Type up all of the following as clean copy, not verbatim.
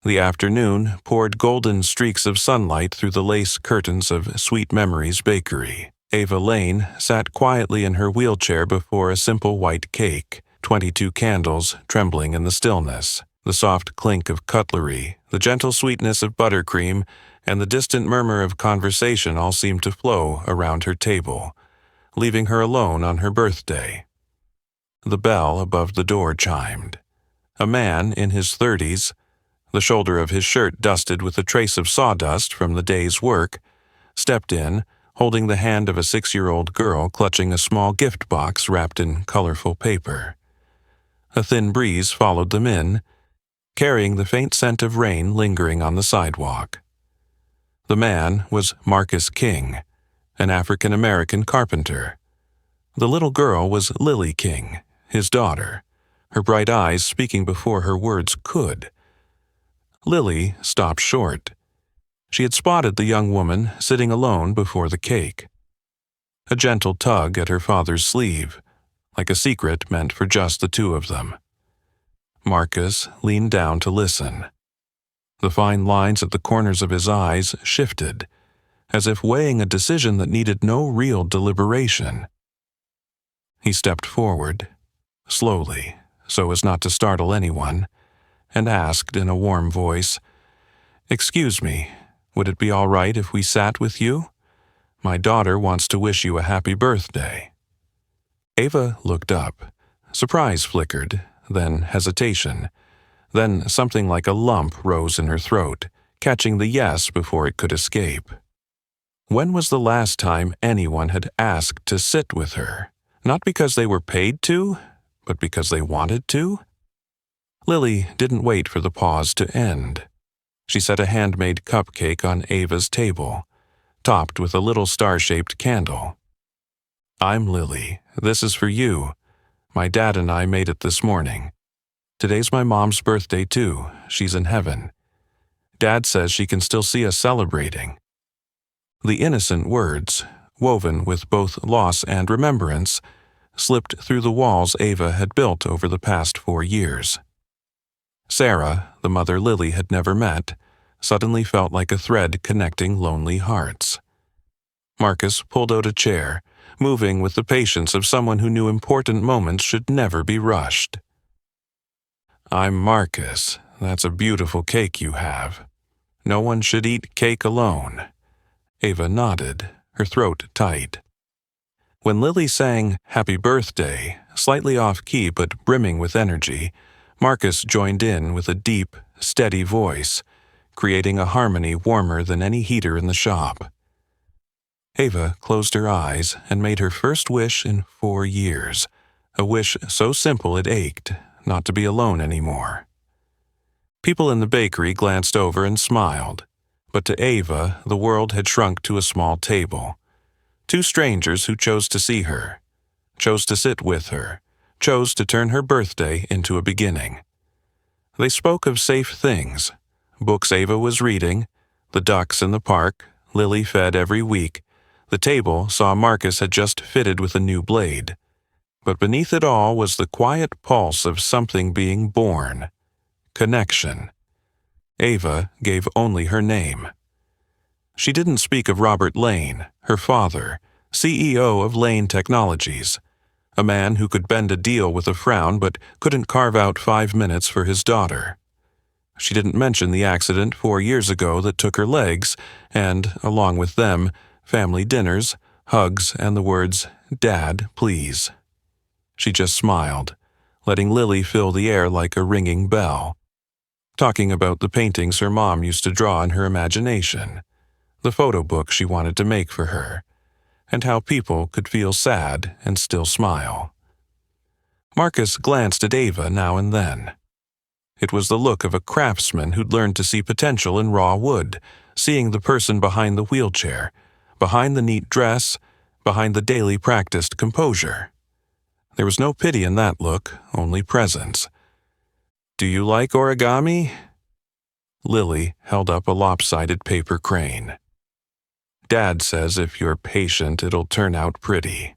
The afternoon poured golden streaks of sunlight through the lace curtains of Sweet Memories Bakery. Ava Lane sat quietly in her wheelchair before a simple white cake, 22 candles trembling in the stillness. The soft clink of cutlery, the gentle sweetness of buttercream, and the distant murmur of conversation all seemed to flow around her table, leaving her alone on her birthday. The bell above the door chimed. A man in his 30s, the shoulder of his shirt dusted with a trace of sawdust from the day's work, stepped in, holding the hand of a 6-year-old girl clutching a small gift box wrapped in colorful paper. A thin breeze followed them in, carrying the faint scent of rain lingering on the sidewalk. The man was Marcus King, an African-American carpenter. The little girl was Lily King, his daughter, her bright eyes speaking before her words could. Lily stopped short. She had spotted the young woman sitting alone before the cake. A gentle tug at her father's sleeve, like a secret meant for just the two of them. Marcus leaned down to listen. The fine lines at the corners of his eyes shifted, as if weighing a decision that needed no real deliberation. He stepped forward, slowly, so as not to startle anyone, and asked in a warm voice, "Excuse me, would it be all right if we sat with you? My daughter wants to wish you a happy birthday." Ava looked up. Surprise flickered, then hesitation. Then something like a lump rose in her throat, catching the yes before it could escape. When was the last time anyone had asked to sit with her? Not because they were paid to, but because they wanted to? Lily didn't wait for the pause to end. She set a handmade cupcake on Ava's table, topped with a little star-shaped candle. "I'm Lily. This is for you. My dad and I made it this morning. Today's my mom's birthday, too. She's in heaven. Dad says she can still see us celebrating." The innocent words, woven with both loss and remembrance, slipped through the walls Ava had built over the past 4 years. Sarah, the mother Lily had never met, suddenly felt like a thread connecting lonely hearts. Marcus pulled out a chair, moving with the patience of someone who knew important moments should never be rushed. "I'm Marcus. That's a beautiful cake you have. No one should eat cake alone." Ava nodded, her throat tight. When Lily sang "Happy Birthday," slightly off-key but brimming with energy, Marcus joined in with a deep, steady voice, creating a harmony warmer than any heater in the shop. Ava closed her eyes and made her first wish in 4 years, a wish so simple it ached, not to be alone anymore. People in the bakery glanced over and smiled, but to Ava the world had shrunk to a small table. 2 strangers who chose to see her, chose to sit with her, chose to turn her birthday into a beginning. They spoke of safe things, books Ava was reading, the ducks in the park, Lily fed every week. The table saw Marcus had just fitted with a new blade. But beneath it all was the quiet pulse of something being born. Connection. Ava gave only her name. She didn't speak of Robert Lane, her father, CEO of Lane Technologies, a man who could bend a deal with a frown but couldn't carve out 5 minutes for his daughter. She didn't mention the accident 4 years ago that took her legs, and, along with them, family dinners, hugs, and the words, "Dad, please." She just smiled, letting Lily fill the air like a ringing bell, talking about the paintings her mom used to draw in her imagination, the photo book she wanted to make for her, and how people could feel sad and still smile. Marcus glanced at Ava now and then. It was the look of a craftsman who'd learned to see potential in raw wood, seeing the person behind the wheelchair, behind the neat dress, behind the daily practiced composure. There was no pity in that look, only presence. "Do you like origami?" Lily held up a lopsided paper crane. "Dad says if you're patient, it'll turn out pretty."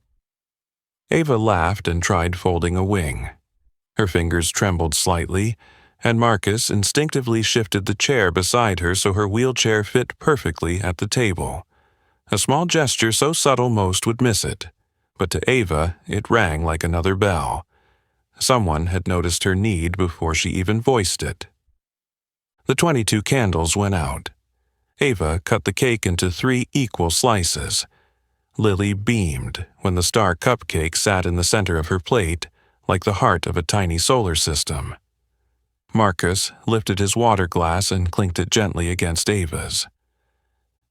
Ava laughed and tried folding a wing. Her fingers trembled slightly, and Marcus instinctively shifted the chair beside her so her wheelchair fit perfectly at the table. A small gesture so subtle most would miss it, but to Ava it rang like another bell. Someone had noticed her need before she even voiced it. The 22 candles went out. Ava cut the cake into 3 equal slices. Lily beamed when the star cupcake sat in the center of her plate like the heart of a tiny solar system. Marcus lifted his water glass and clinked it gently against Ava's.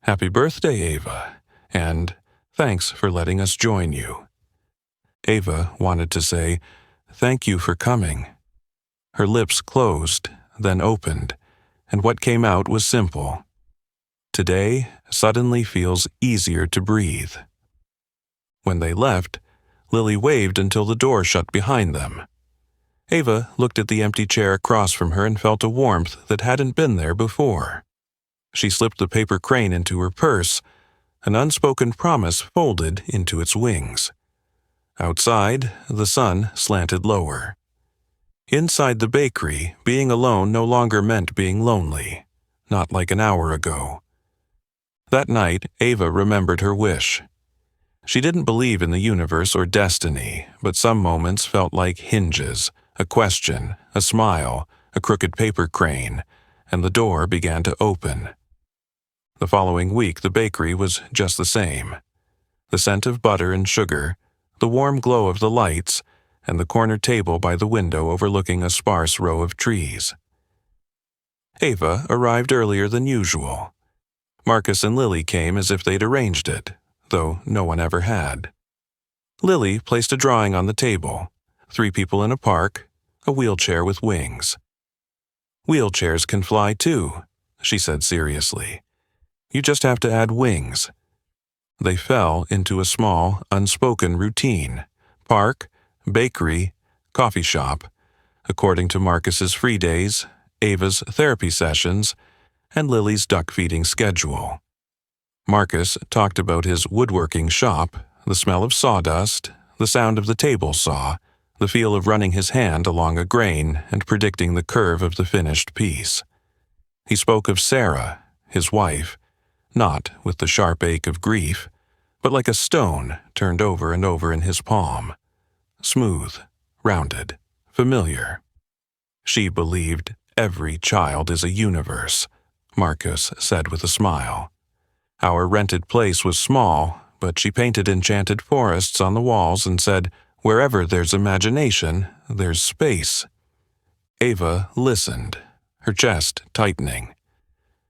"Happy birthday, Ava, and thanks for letting us join you." Ava wanted to say, "Thank you for coming." Her lips closed, then opened, and what came out was simple. "Today suddenly feels easier to breathe." When they left, Lily waved until the door shut behind them. Ava looked at the empty chair across from her and felt a warmth that hadn't been there before. She slipped the paper crane into her purse, an unspoken promise folded into its wings. Outside, the sun slanted lower. Inside the bakery, being alone no longer meant being lonely, not like an hour ago. That night, Ava remembered her wish. She didn't believe in the universe or destiny, but some moments felt like hinges, a question, a smile, a crooked paper crane, and the door began to open. The following week, the bakery was just the same. The scent of butter and sugar, the warm glow of the lights, and the corner table by the window overlooking a sparse row of trees. Ava arrived earlier than usual. Marcus and Lily came as if they'd arranged it, though no one ever had. Lily placed a drawing on the table, 3 people in a park, a wheelchair with wings. "Wheelchairs can fly too," she said seriously. "You just have to add wings." They fell into a small, unspoken routine: park, bakery, coffee shop, according to Marcus's free days, Ava's therapy sessions, and Lily's duck-feeding schedule. Marcus talked about his woodworking shop, the smell of sawdust, the sound of the table saw, the feel of running his hand along a grain and predicting the curve of the finished piece. He spoke of Sarah, his wife, not with the sharp ache of grief, but like a stone turned over and over in his palm. Smooth, rounded, familiar. She believed every child is a universe, Marcus said with a smile. Our rented place was small, but she painted enchanted forests on the walls and said, "Wherever there's imagination, there's space." Ava listened, her chest tightening.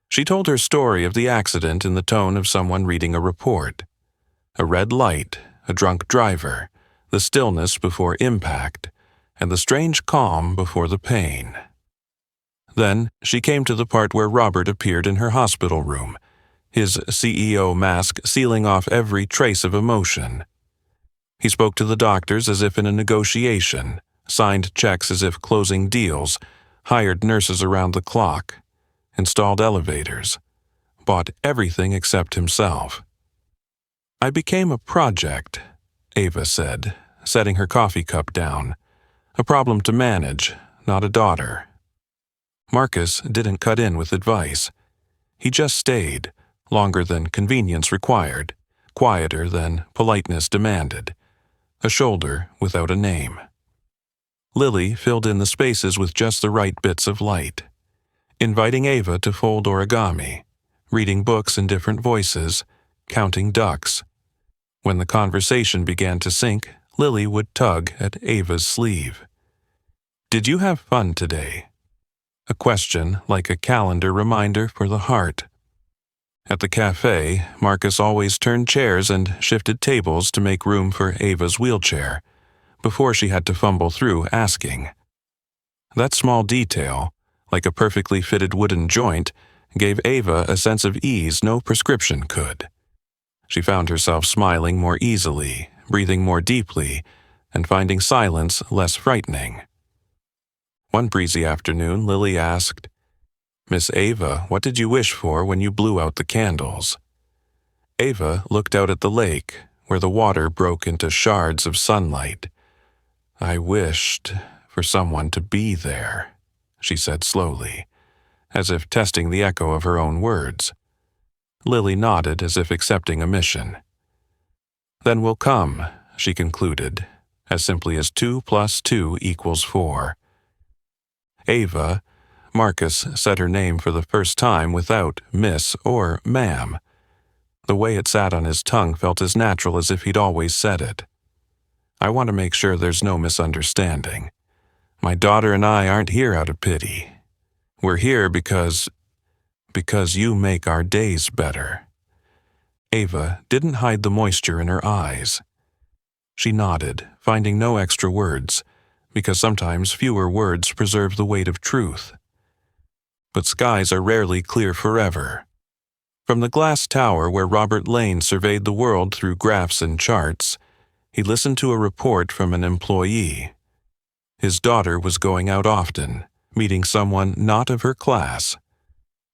She told her story of the accident in the tone of someone reading a report. A red light, a drunk driver, the stillness before impact, and the strange calm before the pain. Then she came to the part where Robert appeared in her hospital room, his CEO mask sealing off every trace of emotion. He spoke to the doctors as if in a negotiation, signed checks as if closing deals, hired nurses around the clock, installed elevators, bought everything except himself. "I became a project," Ava said, setting her coffee cup down. "A problem to manage, not a daughter." Marcus didn't cut in with advice. He just stayed, longer than convenience required, quieter than politeness demanded, a shoulder without a name. Lily filled in the spaces with just the right bits of light, inviting Ava to fold origami, reading books in different voices, counting ducks. When the conversation began to sink, Lily would tug at Ava's sleeve. "Did you have fun today?" A question like a calendar reminder for the heart. At the cafe, Marcus always turned chairs and shifted tables to make room for Ava's wheelchair, before she had to fumble through asking. That small detail, like a perfectly fitted wooden joint, gave Ava a sense of ease no prescription could. She found herself smiling more easily, breathing more deeply, and finding silence less frightening. One breezy afternoon, Lily asked, "Miss Ava, what did you wish for when you blew out the candles?" Ava looked out at the lake, where the water broke into shards of sunlight. "I wished for someone to be there," she said slowly, as if testing the echo of her own words. Lily nodded as if accepting a mission. Then we'll come, she concluded, as simply as 2 + 2 = 4. Ava, Marcus said her name for the first time without miss or ma'am. The way it sat on his tongue felt as natural as if he'd always said it. I want to make sure there's no misunderstanding. My daughter and I aren't here out of pity. We're here because you make our days better. Ava didn't hide the moisture in her eyes. She nodded, finding no extra words, because sometimes fewer words preserve the weight of truth. But skies are rarely clear forever. From the glass tower where Robert Lane surveyed the world through graphs and charts, he listened to a report from an employee. His daughter was going out often, meeting someone not of her class.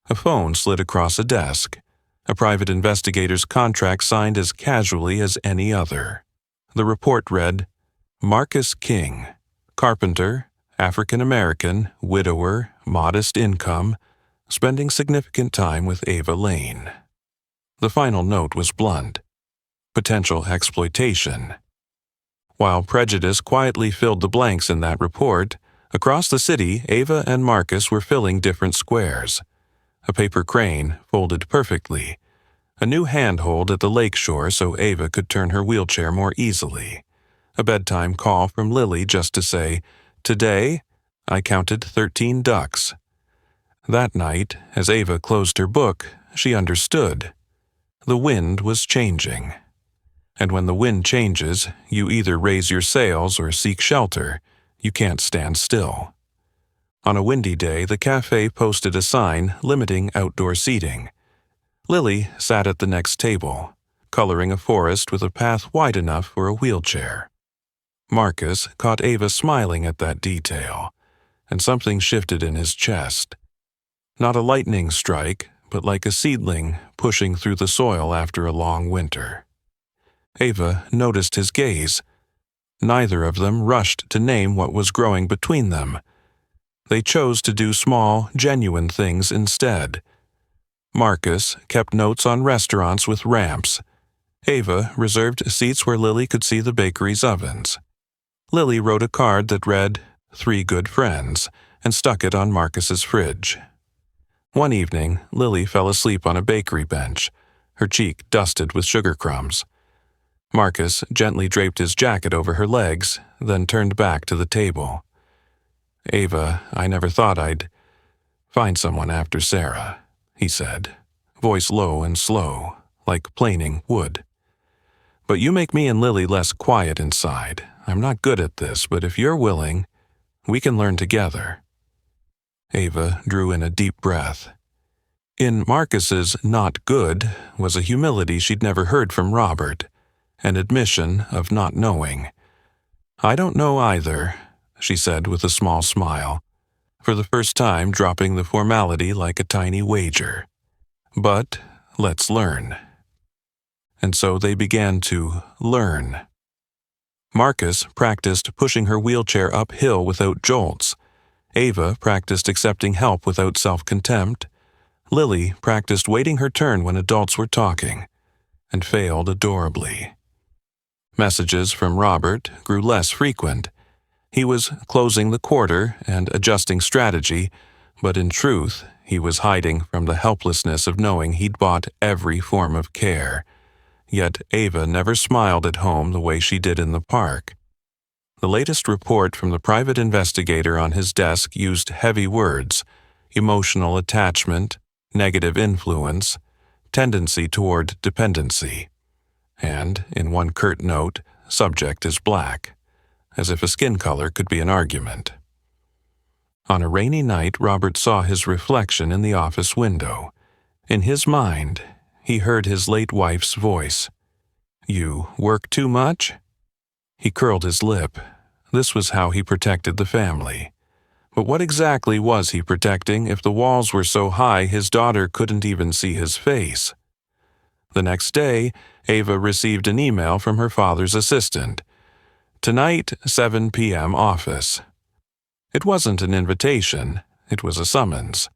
A phone slid across a desk, a private investigator's contract signed as casually as any other. The report read, Marcus King, carpenter, African-American, widower, modest income, spending significant time with Ava Lane. The final note was blunt. Potential exploitation. While prejudice quietly filled the blanks in that report, across the city, Ava and Marcus were filling different squares. A paper crane folded perfectly. A new handhold at the lakeshore so Ava could turn her wheelchair more easily. A bedtime call from Lily just to say, Today, I counted 13 ducks. That night, as Ava closed her book, she understood. The wind was changing. And when the wind changes, you either raise your sails or seek shelter. You can't stand still. On a windy day, the cafe posted a sign limiting outdoor seating. Lily sat at the next table, coloring a forest with a path wide enough for a wheelchair. Marcus caught Ava smiling at that detail, and something shifted in his chest. Not a lightning strike, but like a seedling pushing through the soil after a long winter. Ava noticed his gaze. Neither of them rushed to name what was growing between them. They chose to do small, genuine things instead. Marcus kept notes on restaurants with ramps. Ava reserved seats where Lily could see the bakery's ovens. Lily wrote a card that read, 3 good friends, and stuck it on Marcus's fridge. One evening, Lily fell asleep on a bakery bench, her cheek dusted with sugar crumbs. Marcus gently draped his jacket over her legs, then turned back to the table. Ava, I never thought I'd find someone after Sarah, he said, voice low and slow, like planing wood. But you make me and Lily less quiet inside. I'm not good at this, but if you're willing, we can learn together. Ava drew in a deep breath. In Marcus's not good was a humility she'd never heard from Robert, an admission of not knowing. I don't know either, she said with a small smile, for the first time dropping the formality like a tiny wager. But let's learn. And so they began to learn. Marcus practiced pushing her wheelchair uphill without jolts. Ava practiced accepting help without self-contempt. Lily practiced waiting her turn when adults were talking, and failed adorably. Messages from Robert grew less frequent. He was closing the quarter and adjusting strategy, but in truth, he was hiding from the helplessness of knowing he'd bought every form of care. Yet Ava never smiled at home the way she did in the park. The latest report from the private investigator on his desk used heavy words: emotional attachment, negative influence, tendency toward dependency. And, in one curt note, subject is black, as if a skin color could be an argument. On a rainy night, Robert saw his reflection in the office window. In his mind, he heard his late wife's voice. You work too much? He curled his lip. This was how he protected the family. But what exactly was he protecting if the walls were so high his daughter couldn't even see his face? The next day, Ava received an email from her father's assistant. Tonight, 7 p.m. office. It wasn't an invitation. It was a summons.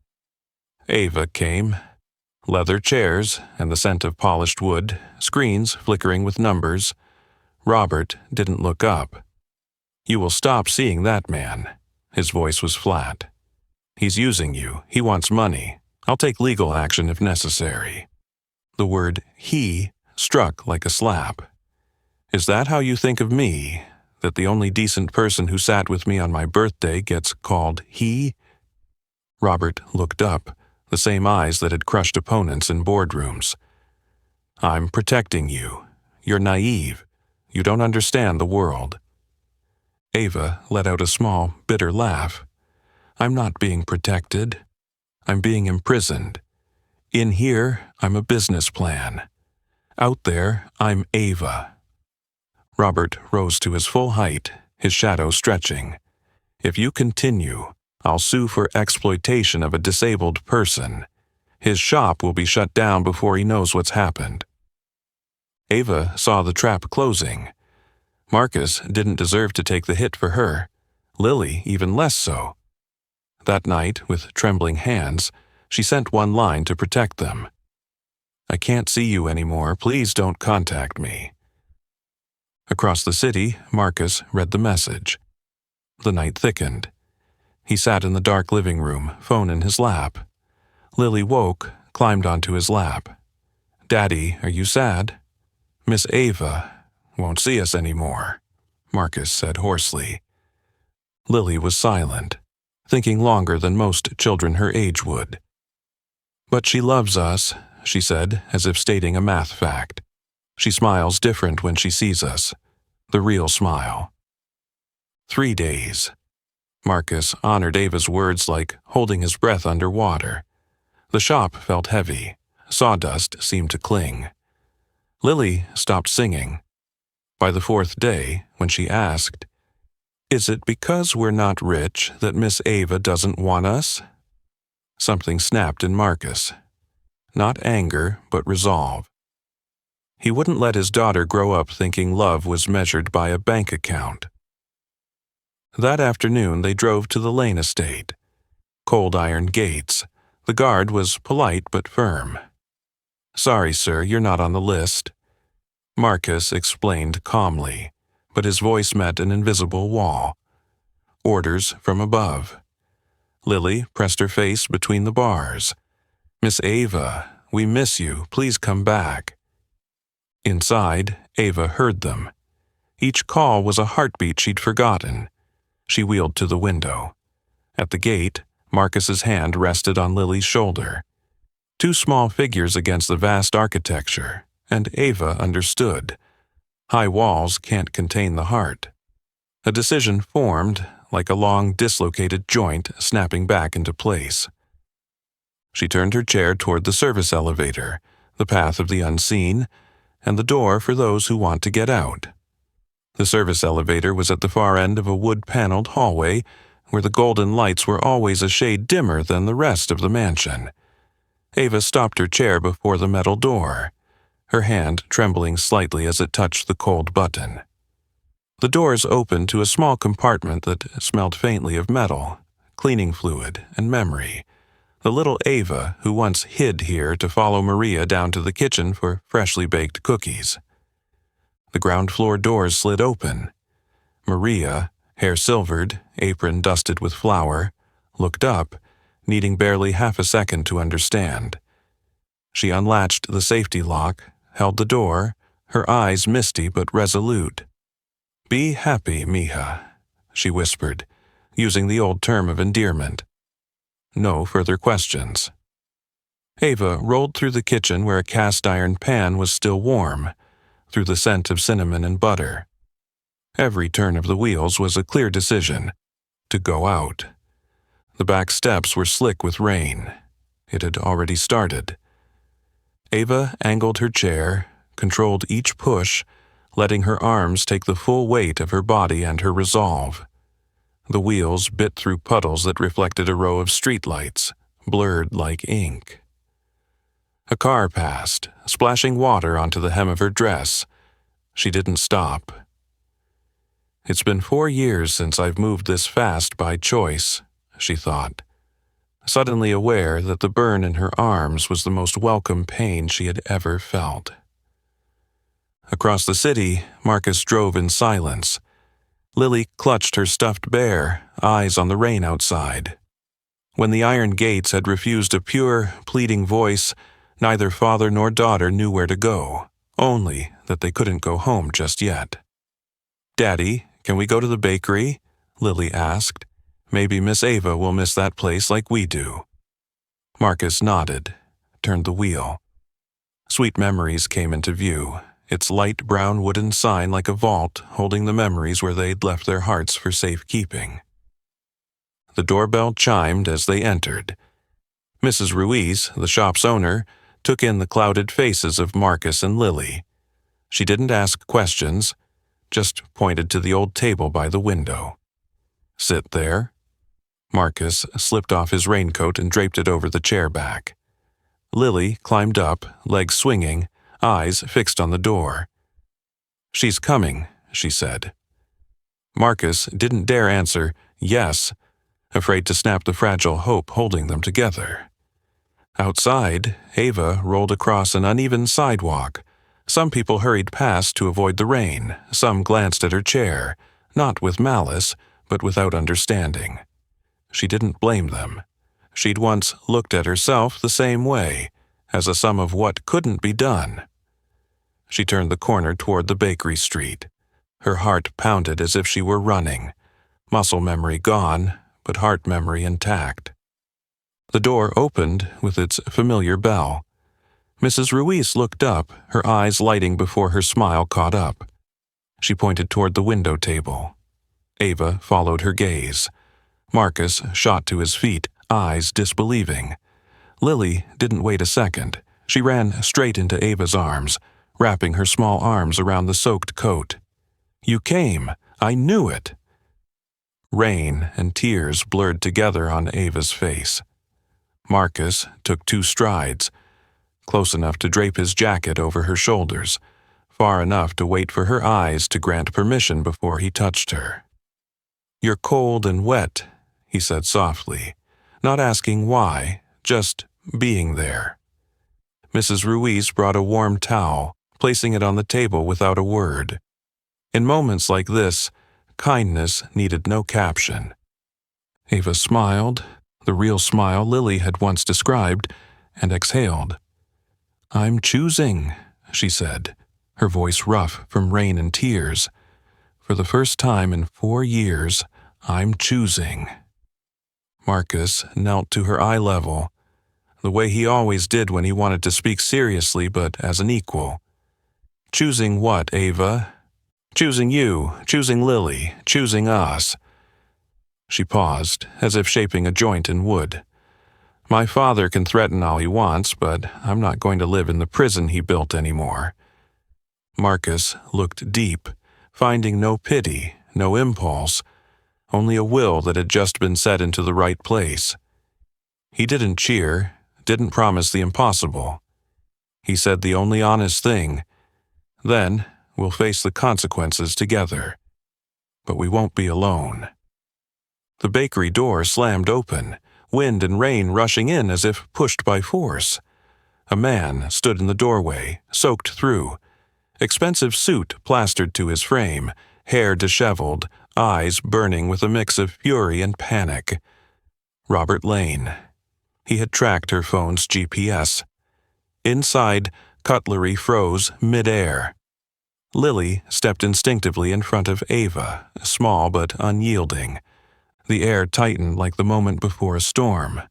Ava came. Leather chairs and the scent of polished wood, screens flickering with numbers. Robert didn't look up. "You will stop seeing that man." His voice was flat. "He's using you. He wants money. I'll take legal action if necessary." The word "he" struck like a slap. "Is that how you think of me? That the only decent person who sat with me on my birthday gets called he?" Robert looked up, the same eyes that had crushed opponents in boardrooms. "I'm protecting you. You're naive. You don't understand the world." Ava let out a small, bitter laugh. "I'm not being protected. I'm being imprisoned. In here, I'm a business plan. Out there, I'm Ava." Robert rose to his full height, his shadow stretching. "If you continue, I'll sue for exploitation of a disabled person. His shop will be shut down before he knows what's happened." Ava saw the trap closing. Marcus didn't deserve to take the hit for her. Lily even less so. That night, with trembling hands, she sent one line to protect them. "I can't see you anymore. Please don't contact me." Across the city, Marcus read the message. The night thickened. He sat in the dark living room, phone in his lap. Lily woke, climbed onto his lap. "Daddy, are you sad?" "Miss Ava won't see us anymore," Marcus said hoarsely. Lily was silent, thinking longer than most children her age would. "But she loves us," she said, as if stating a math fact. "She smiles different when she sees us. The real smile." 3 days. Marcus honored Ava's words like holding his breath underwater. The shop felt heavy. Sawdust seemed to cling. Lily stopped singing. By the 4th day, when she asked, "Is it because we're not rich that Miss Ava doesn't want us?" Something snapped in Marcus. Not anger, but resolve. He wouldn't let his daughter grow up thinking love was measured by a bank account. That afternoon they drove to the Lane estate. Cold iron gates. The guard was polite but firm. "Sorry, sir, you're not on the list," Marcus explained calmly, but his voice met an invisible wall. Orders from above. Lily pressed her face between the bars. "Miss Ava, we miss you. Please come back." Inside, Ava heard them. Each call was a heartbeat she'd forgotten. She wheeled to the window. At the gate, Marcus's hand rested on Lily's shoulder. 2 small figures against the vast architecture, and Ava understood. High walls can't contain the heart. A decision formed, like a long, dislocated joint snapping back into place. She turned her chair toward the service elevator, the path of the unseen, and the door for those who want to get out. The service elevator was at the far end of a wood-paneled hallway where the golden lights were always a shade dimmer than the rest of the mansion. Ava stopped her chair before the metal door, her hand trembling slightly as it touched the cold button. The doors opened to a small compartment that smelled faintly of metal, cleaning fluid, and memory. The little Ava who once hid here to follow Maria down to the kitchen for freshly baked cookies. The ground floor doors slid open. Maria, hair silvered, apron dusted with flour, looked up, needing barely half a second to understand. She unlatched the safety lock, held the door, her eyes misty but resolute. "Be happy, mija," she whispered, using the old term of endearment. No further questions. Ava rolled through the kitchen where a cast-iron pan was still warm, through the scent of cinnamon and butter. Every turn of the wheels was a clear decision to go out. The back steps were slick with rain. It had already started. Ava angled her chair, controlled each push, letting her arms take the full weight of her body and her resolve. The wheels bit through puddles that reflected a row of streetlights, blurred like ink. A car passed, splashing water onto the hem of her dress. She didn't stop. "It's been 4 years since I've moved this fast by choice," she thought. suddenly aware that the burn in her arms was the most welcome pain she had ever felt. Across the city, Marcus drove in silence. Lily clutched her stuffed bear, eyes on the rain outside. When the iron gates had refused a pure, pleading voice, neither father nor daughter knew where to go, only that they couldn't go home just yet. "Daddy, can we go to the bakery?" Lily asked. "Maybe Miss Ava will miss that place like we do." Marcus nodded, turned the wheel. Sweet Memories came into view, its light brown wooden sign like a vault holding the memories where they'd left their hearts for safekeeping. The doorbell chimed as they entered. Mrs. Ruiz, the shop's owner, took in the clouded faces of Marcus and Lily. She didn't ask questions, just pointed to the old table by the window. "Sit there." Marcus slipped off his raincoat and draped it over the chair back. Lily climbed up, legs swinging, eyes fixed on the door. "She's coming," she said. Marcus didn't dare answer yes, afraid to snap the fragile hope holding them together. Outside, Ava rolled across an uneven sidewalk. Some people hurried past to avoid the rain, some glanced at her chair, not with malice, but without understanding. She didn't blame them. She'd once looked at herself the same way, as a sum of what couldn't be done. She turned the corner toward the bakery street. Her heart pounded as if she were running. Muscle memory gone, but heart memory intact. The door opened with its familiar bell. Mrs. Ruiz looked up, her eyes lighting before her smile caught up. She pointed toward the window table. Ava followed her gaze. Marcus shot to his feet, eyes disbelieving. Lily didn't wait a second. She ran straight into Ava's arms, wrapping her small arms around the soaked coat. "You came! I knew it!" Rain and tears blurred together on Ava's face. Marcus took 2 strides, close enough to drape his jacket over her shoulders, far enough to wait for her eyes to grant permission before he touched her. "You're cold and wet," he said softly, not asking why, just being there. Mrs. Ruiz brought a warm towel, placing it on the table without a word. In moments like this, kindness needed no caption. Ava smiled, the real smile Lily had once described, and exhaled. "I'm choosing," she said, her voice rough from rain and tears. "For the first time in 4 years, I'm choosing." Marcus knelt to her eye level, the way he always did when he wanted to speak seriously but as an equal. "Choosing what, Ava?" "Choosing you, choosing Lily, choosing us." She paused, as if shaping a joint in wood. "My father can threaten all he wants, but I'm not going to live in the prison he built anymore." Marcus looked deep, finding no pity, no impulse, only a will that had just been set into the right place. He didn't cheer, didn't promise the impossible. He said the only honest thing, "Then we'll face the consequences together. But we won't be alone." The bakery door slammed open, wind and rain rushing in as if pushed by force. A man stood in the doorway, soaked through, expensive suit plastered to his frame, hair disheveled, eyes burning with a mix of fury and panic. Robert Lane. He had tracked her phone's GPS. Inside, cutlery froze mid-air. Lily stepped instinctively in front of Ava, small but unyielding. The air tightened like the moment before a storm.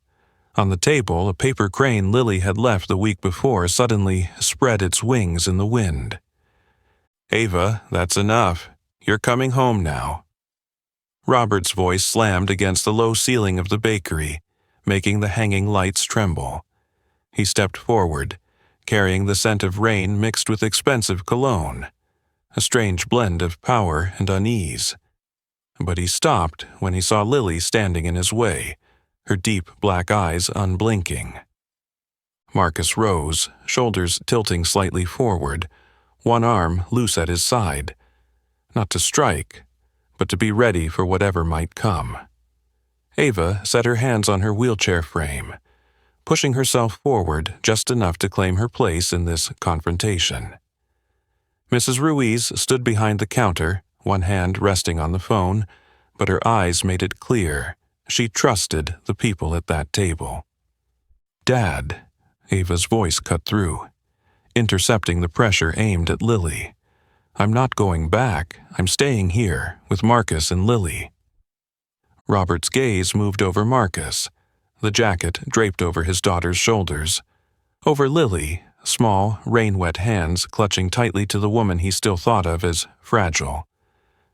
On the table, a paper crane Lily had left the week before suddenly spread its wings in the wind. "Ava, that's enough. You're coming home now." Robert's voice slammed against the low ceiling of the bakery, making the hanging lights tremble. He stepped forward, carrying the scent of rain mixed with expensive cologne, a strange blend of power and unease. But he stopped when he saw Lily standing in his way, her deep black eyes unblinking. Marcus rose, shoulders tilting slightly forward, one arm loose at his side, not to strike, but to be ready for whatever might come. Ava set her hands on her wheelchair frame, pushing herself forward just enough to claim her place in this confrontation. Mrs. Ruiz stood behind the counter, one hand resting on the phone, but her eyes made it clear she trusted the people at that table. "Dad," Ava's voice cut through, intercepting the pressure aimed at Lily. "I'm not going back. I'm staying here with Marcus and Lily." Robert's gaze moved over Marcus, the jacket draped over his daughter's shoulders, over Lily, small, rain-wet hands clutching tightly to the woman he still thought of as fragile,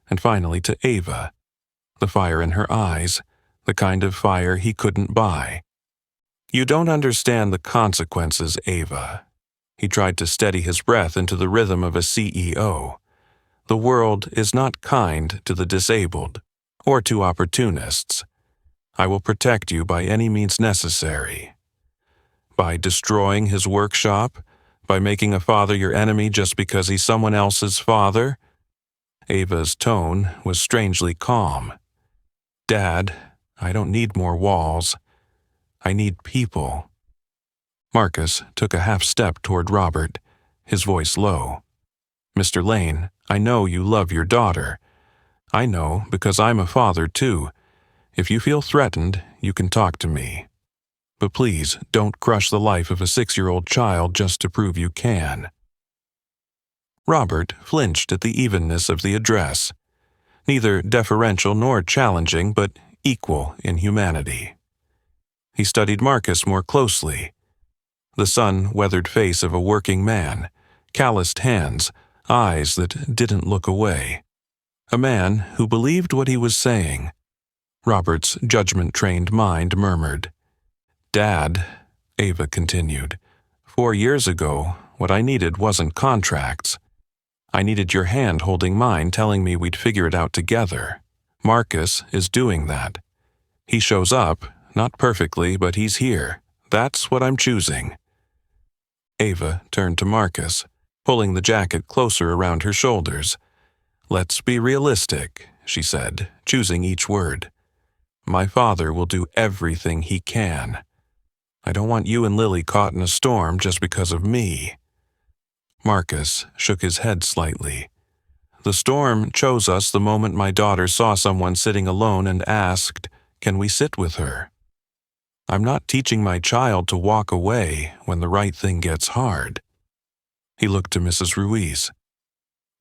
and finally to Ava, the fire in her eyes, the kind of fire he couldn't buy. "You don't understand the consequences, Ava." He tried to steady his breath into the rhythm of a CEO. "The world is not kind to the disabled, or to opportunists. I will protect you by any means necessary. By destroying his workshop? By making a father your enemy just because he's someone else's father?" Ava's tone was strangely calm. "Dad, I don't need more walls. I need people." Marcus took a half step toward Robert, his voice low. "Mr. Lane, I know you love your daughter. I know because I'm a father too. If you feel threatened, you can talk to me. But please don't crush the life of a 6-year-old child just to prove you can." Robert flinched at the evenness of the address, neither deferential nor challenging, but equal in humanity. He studied Marcus more closely. The sun-weathered face of a working man, calloused hands, eyes that didn't look away. A man who believed what he was saying. Robert's judgment-trained mind murmured. "Dad," Ava continued, "4 years ago, what I needed wasn't contracts. I needed your hand holding mine telling me we'd figure it out together. Marcus is doing that. He shows up, not perfectly, but he's here. That's what I'm choosing." Ava turned to Marcus, pulling the jacket closer around her shoulders. "Let's be realistic," she said, choosing each word. "My father will do everything he can. I don't want you and Lily caught in a storm just because of me." Marcus shook his head slightly. "The storm chose us the moment my daughter saw someone sitting alone and asked, 'Can we sit with her?' I'm not teaching my child to walk away when the right thing gets hard." He looked to Mrs. Ruiz.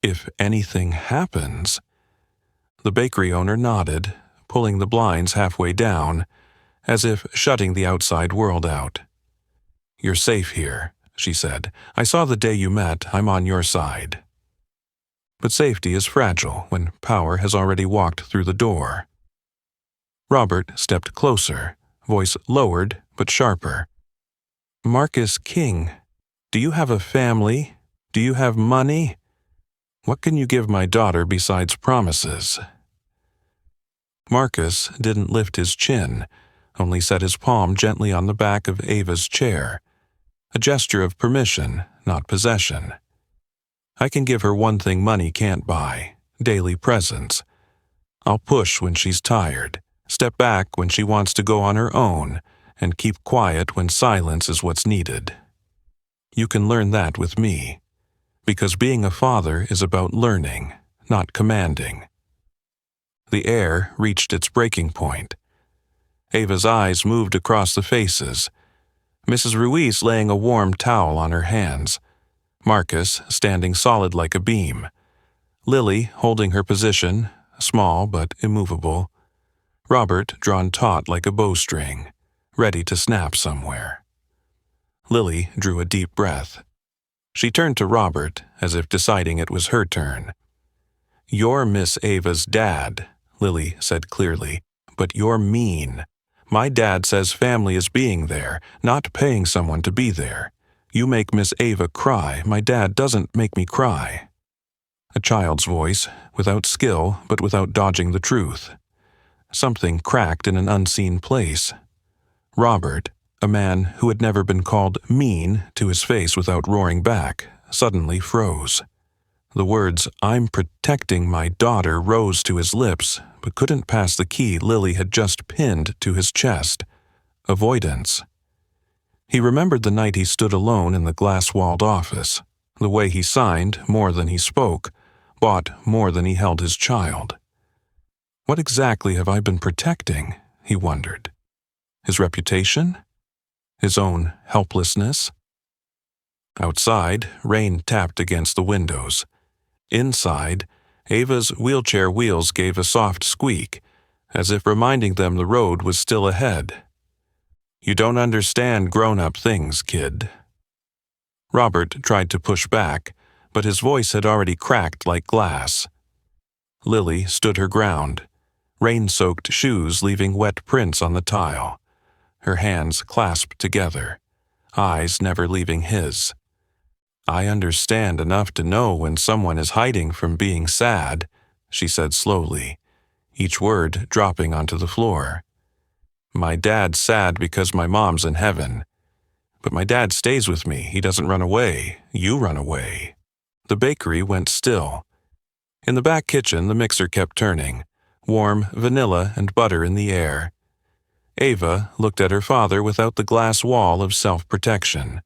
"If anything happens—" The bakery owner nodded, pulling the blinds halfway down, as if shutting the outside world out. "You're safe here," she said. "I saw the day you met. I'm on your side." But safety is fragile when power has already walked through the door. Robert stepped closer, voice lowered but sharper. "Marcus King, do you have a family? Do you have money? What can you give my daughter besides promises?" Marcus didn't lift his chin, only set his palm gently on the back of Ava's chair, a gesture of permission, not possession. "I can give her one thing money can't buy, daily presence. I'll push when she's tired, step back when she wants to go on her own, and keep quiet when silence is what's needed. You can learn that with me, because being a father is about learning, not commanding." The air reached its breaking point. Ava's eyes moved across the faces, Mrs. Ruiz laying a warm towel on her hands, Marcus standing solid like a beam, Lily holding her position, small but immovable, Robert drawn taut like a bowstring, ready to snap somewhere. Lily drew a deep breath. She turned to Robert as if deciding it was her turn. "You're Miss Ava's dad," Lily said clearly, "but you're mean. My dad says family is being there, not paying someone to be there. You make Miss Ava cry. My dad doesn't make me cry." A child's voice, without skill but without dodging the truth. Something cracked in an unseen place. Robert, a man who had never been called mean to his face without roaring back, suddenly froze. The words, "I'm protecting my daughter," rose to his lips, but couldn't pass the key Lily had just pinned to his chest. Avoidance. He remembered the night he stood alone in the glass-walled office, the way he signed more than he spoke, bought more than he held his child. What exactly have I been protecting? He wondered. His reputation? His own helplessness? Outside, rain tapped against the windows. Inside, Ava's wheelchair wheels gave a soft squeak, as if reminding them the road was still ahead. "You don't understand grown-up things, kid." Robert tried to push back, but his voice had already cracked like glass. Lily stood her ground, rain-soaked shoes leaving wet prints on the tile, her hands clasped together, eyes never leaving his. "I understand enough to know when someone is hiding from being sad," she said slowly, each word dropping onto the floor. "My dad's sad because my mom's in heaven. But my dad stays with me. He doesn't run away. You run away." The bakery went still. In the back kitchen, the mixer kept turning, warm vanilla and butter in the air. Ava looked at her father without the glass wall of self-protection.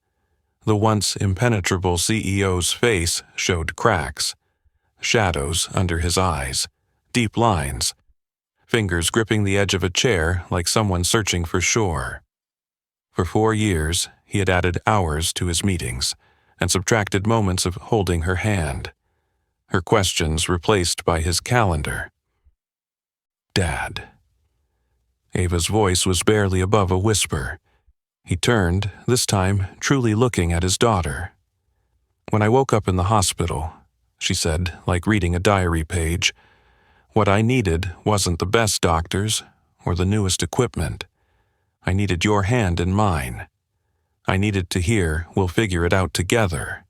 The once impenetrable CEO's face showed cracks, shadows under his eyes, deep lines, fingers gripping the edge of a chair like someone searching for shore. For 4 years, he had added hours to his meetings and subtracted moments of holding her hand, her questions replaced by his calendar. "Dad." Ava's voice was barely above a whisper. He turned, this time truly looking at his daughter. "When I woke up in the hospital," she said, like reading a diary page, "what I needed wasn't the best doctors or the newest equipment. I needed your hand in mine. I needed to hear, 'We'll figure it out together.'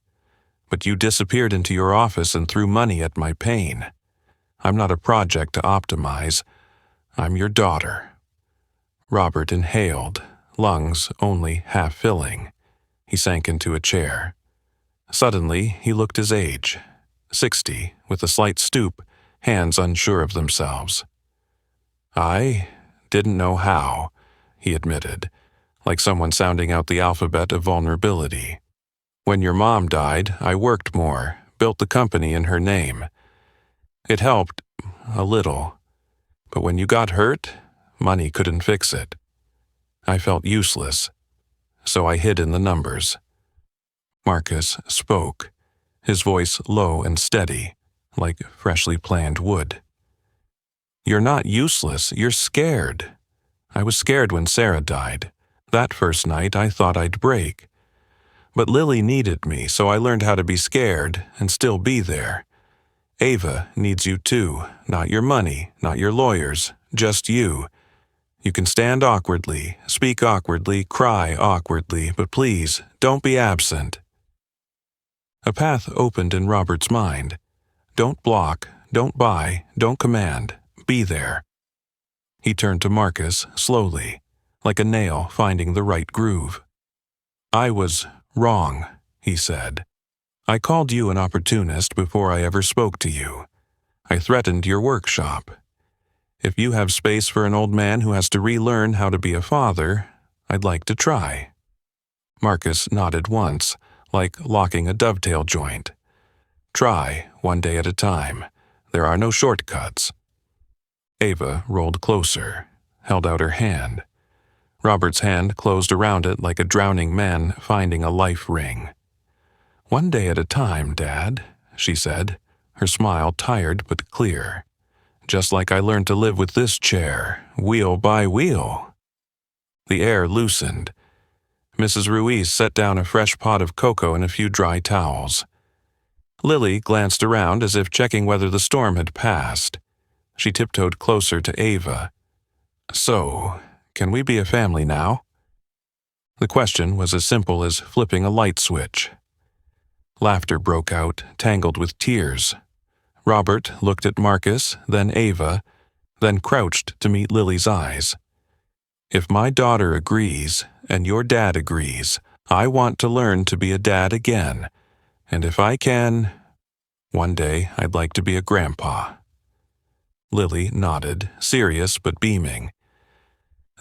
But you disappeared into your office and threw money at my pain. I'm not a project to optimize. I'm your daughter." Robert inhaled, lungs only half filling. He sank into a chair. Suddenly, he looked his age, 60, with a slight stoop, hands unsure of themselves. "I didn't know how," he admitted, like someone sounding out the alphabet of vulnerability. "When your mom died, I worked more, built the company in her name. It helped, a little. But when you got hurt, money couldn't fix it. I felt useless, so I hid in the numbers." Marcus spoke, his voice low and steady, like freshly planed wood. "You're not useless, you're scared. I was scared when Sarah died. That first night I thought I'd break. But Lily needed me, so I learned how to be scared and still be there. Ava needs you too, not your money, not your lawyers, just you. You can stand awkwardly, speak awkwardly, cry awkwardly, but please, don't be absent." A path opened in Robert's mind. Don't block, don't buy, don't command, be there. He turned to Marcus slowly, like a nail finding the right groove. "I was wrong," he said. "I called you an opportunist before I ever spoke to you. I threatened your workshop. If you have space for an old man who has to relearn how to be a father, I'd like to try." Marcus nodded once, like locking a dovetail joint. "Try, one day at a time. There are no shortcuts." Ava rolled closer, held out her hand. Robert's hand closed around it like a drowning man finding a life ring. "One day at a time, Dad," she said, her smile tired but clear. "Just like I learned to live with this chair, wheel by wheel." The air loosened. Mrs. Ruiz set down a fresh pot of cocoa and a few dry towels. Lily glanced around as if checking whether the storm had passed. She tiptoed closer to Ava. "So, can we be a family now?" The question was as simple as flipping a light switch. Laughter broke out, tangled with tears. Robert looked at Marcus, then Ava, then crouched to meet Lily's eyes. "If my daughter agrees, and your dad agrees, I want to learn to be a dad again. And if I can..." One day I'd like to be a grandpa." Lily nodded, serious but beaming.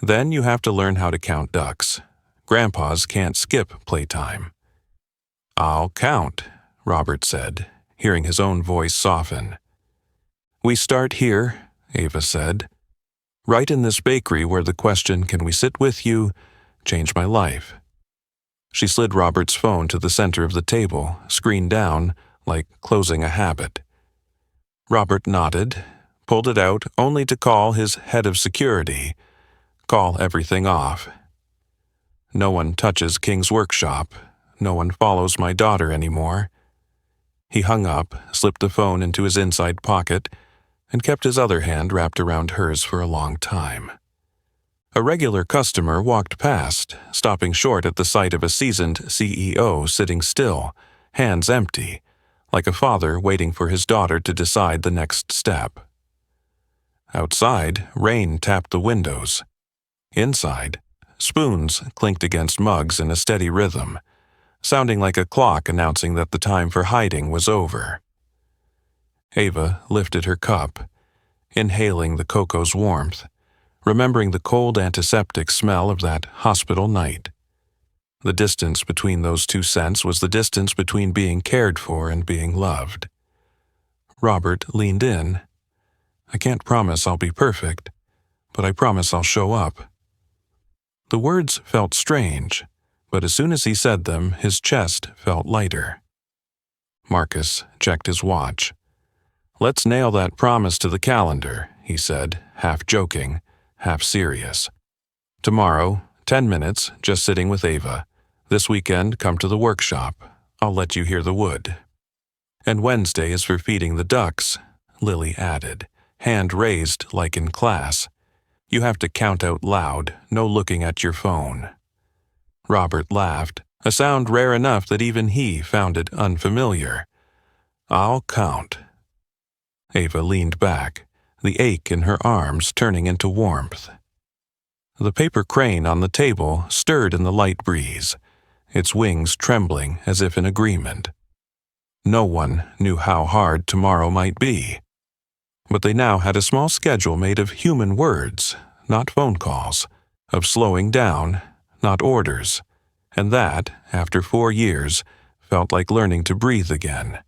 "Then you have to learn how to count ducks. Grandpas can't skip playtime." "I'll count," Robert said, hearing his own voice soften. "We start here," Ava said. "Right in this bakery where the question, 'Can we sit with you?' changed my life." She slid Robert's phone to the center of the table, screen down, like closing a habit. Robert nodded, pulled it out only to call his head of security, call everything off. "No one touches King's workshop. No one follows my daughter anymore." He hung up, slipped the phone into his inside pocket, and kept his other hand wrapped around hers for a long time. A regular customer walked past, stopping short at the sight of a seasoned CEO sitting still, hands empty, like a father waiting for his daughter to decide the next step. Outside, rain tapped the windows. Inside, spoons clinked against mugs in a steady rhythm, sounding like a clock announcing that the time for hiding was over. Ava lifted her cup, inhaling the cocoa's warmth, remembering the cold antiseptic smell of that hospital night. The distance between those two scents was the distance between being cared for and being loved. Robert leaned in. "I can't promise I'll be perfect, but I promise I'll show up." The words felt strange, but as soon as he said them, his chest felt lighter. Marcus checked his watch. "Let's nail that promise to the calendar," he said, half joking, half serious. "Tomorrow, 10 minutes, just sitting with Ava. This weekend, come to the workshop. I'll let you hear the wood." "And Wednesday is for feeding the ducks," Lily added, hand raised like in class. "You have to count out loud, no looking at your phone." Robert laughed, a sound rare enough that even he found it unfamiliar. "I'll count." Ava leaned back, the ache in her arms turning into warmth. The paper crane on the table stirred in the light breeze, its wings trembling as if in agreement. No one knew how hard tomorrow might be. But they now had a small schedule made of human words, not phone calls, of slowing down, not orders, and that, after 4 years, felt like learning to breathe again.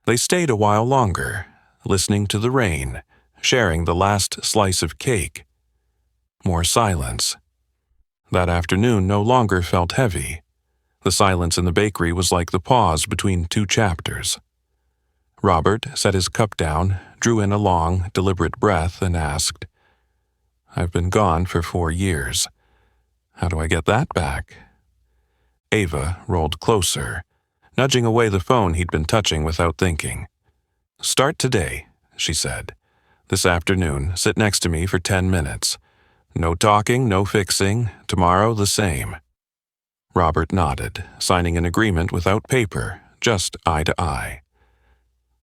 They stayed a while longer, listening to the rain, sharing the last slice of cake. More silence. That afternoon no longer felt heavy. The silence in the bakery was like the pause between 2 chapters. Robert set his cup down, drew in a long, deliberate breath, and asked, "I've been gone for 4 years. How do I get that back?" Ava rolled closer, nudging away the phone he'd been touching without thinking. "Start today," she said. "This afternoon, sit next to me for 10 minutes. No talking, no fixing. Tomorrow, the same." Robert nodded, signing an agreement without paper, just eye to eye.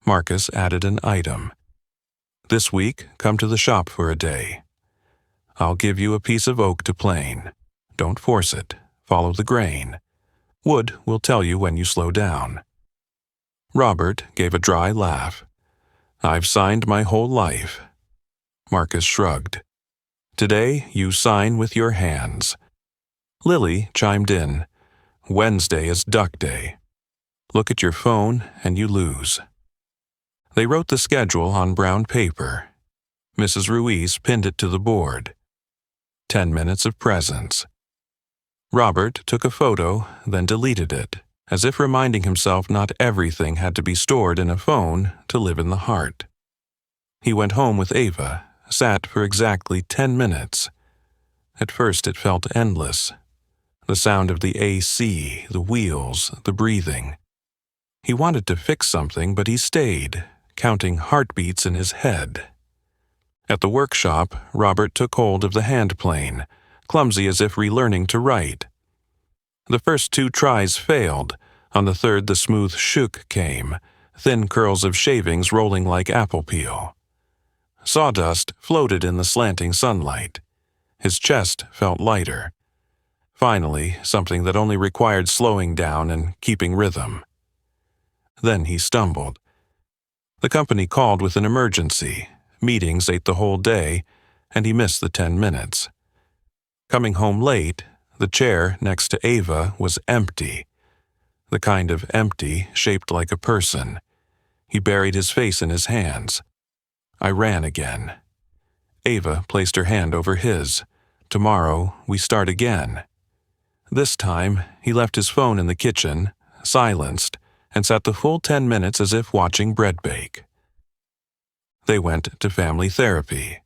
Marcus added an item. "This week, come to the shop for a day. I'll give you a piece of oak to plane. Don't force it. Follow the grain. Wood will tell you when you slow down." Robert gave a dry laugh. "I've signed my whole life." Marcus shrugged. "Today, you sign with your hands." Lily chimed in. "Wednesday is Duck Day. Look at your phone and you lose." They wrote the schedule on brown paper. Mrs. Ruiz pinned it to the board. 10 minutes of presence. Robert took a photo, then deleted it, as if reminding himself not everything had to be stored in a phone to live in the heart. He went home with Ava, sat for exactly 10 minutes. At first it felt endless. The sound of the AC, the wheels, the breathing. He wanted to fix something, but he stayed, counting heartbeats in his head. At the workshop, Robert took hold of the hand plane, clumsy as if relearning to write. The first 2 tries failed. On the third, the smooth shook came, thin curls of shavings rolling like apple peel. Sawdust floated in the slanting sunlight. His chest felt lighter. Finally, something that only required slowing down and keeping rhythm. Then he stumbled. The company called with an emergency. Meetings ate the whole day, and he missed the 10 minutes. Coming home late, the chair next to Ava was empty. The kind of empty shaped like a person. He buried his face in his hands. I ran again. Ava placed her hand over his. Tomorrow, we start again. This time, he left his phone in the kitchen, silenced, and sat the full 10 minutes as if watching bread bake. They went to family therapy.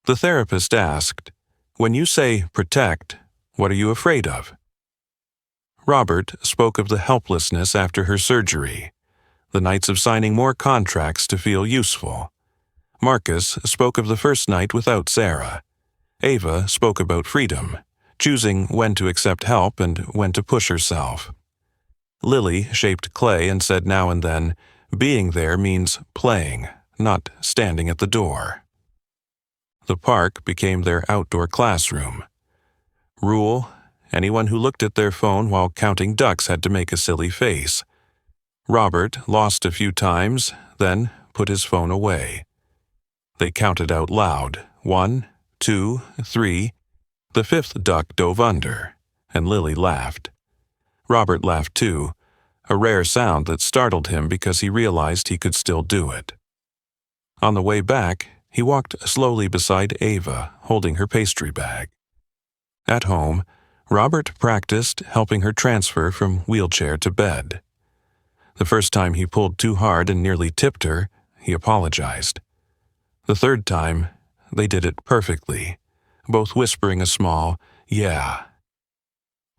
The therapist asked, "When you say protect, what are you afraid of?" Robert spoke of the helplessness after her surgery, the nights of signing more contracts to feel useful. Marcus spoke of the first night without Sarah. Ava spoke about freedom, choosing when to accept help and when to push herself. Lily shaped clay and said now and then, being there means playing, not standing at the door. The park became their outdoor classroom. Rule: anyone who looked at their phone while counting ducks had to make a silly face. Robert lost a few times, then put his phone away. They counted out loud, 1, 2, 3. The 5th duck dove under, and Lily laughed. Robert laughed too, a rare sound that startled him because he realized he could still do it. On the way back, he walked slowly beside Ava, holding her pastry bag. At home, Robert practiced helping her transfer from wheelchair to bed. The first time he pulled too hard and nearly tipped her, he apologized. The third time, they did it perfectly, both whispering a small, "yeah."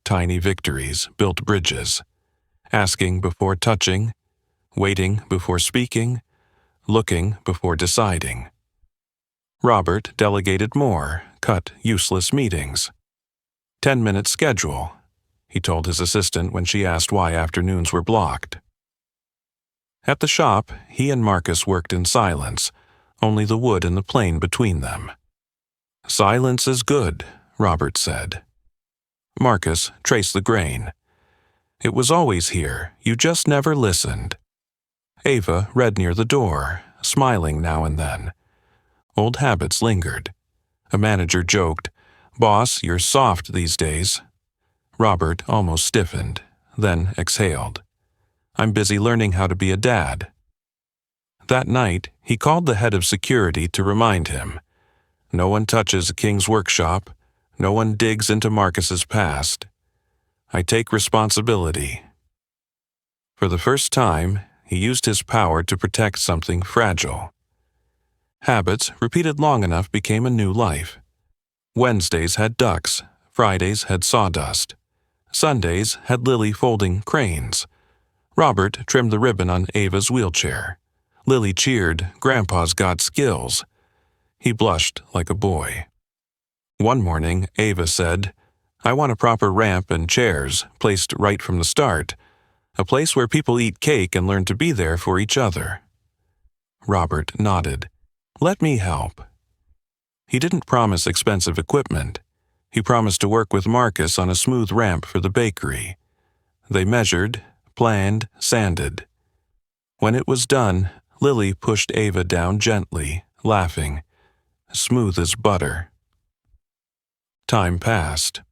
Tiny victories built bridges, asking before touching, waiting before speaking, looking before deciding. Robert delegated more, cut useless meetings. 10-minute schedule, he told his assistant when she asked why afternoons were blocked. At the shop, he and Marcus worked in silence, only the wood and the plane between them. "Silence is good," Robert said. Marcus traced the grain. "It was always here, you just never listened." Ava read near the door, smiling now and then. Old habits lingered. A manager joked, "Boss, you're soft these days." Robert almost stiffened, then exhaled. "I'm busy learning how to be a dad." That night, he called the head of security to remind him. No one touches King's workshop. No one digs into Marcus's past. I take responsibility. For the first time, he used his power to protect something fragile. Habits, repeated long enough, became a new life. Wednesdays had ducks, Fridays had sawdust. Sundays had Lily folding cranes. Robert trimmed the ribbon on Ava's wheelchair. Lily cheered, "Grandpa's got skills." He blushed like a boy. One morning, Ava said, "I want a proper ramp and chairs, placed right from the start. A place where people eat cake and learn to be there for each other." Robert nodded. "Let me help." He didn't promise expensive equipment. He promised to work with Marcus on a smooth ramp for the bakery. They measured, planned, sanded. When it was done, Lily pushed Ava down gently, laughing. Smooth as butter. Time passed.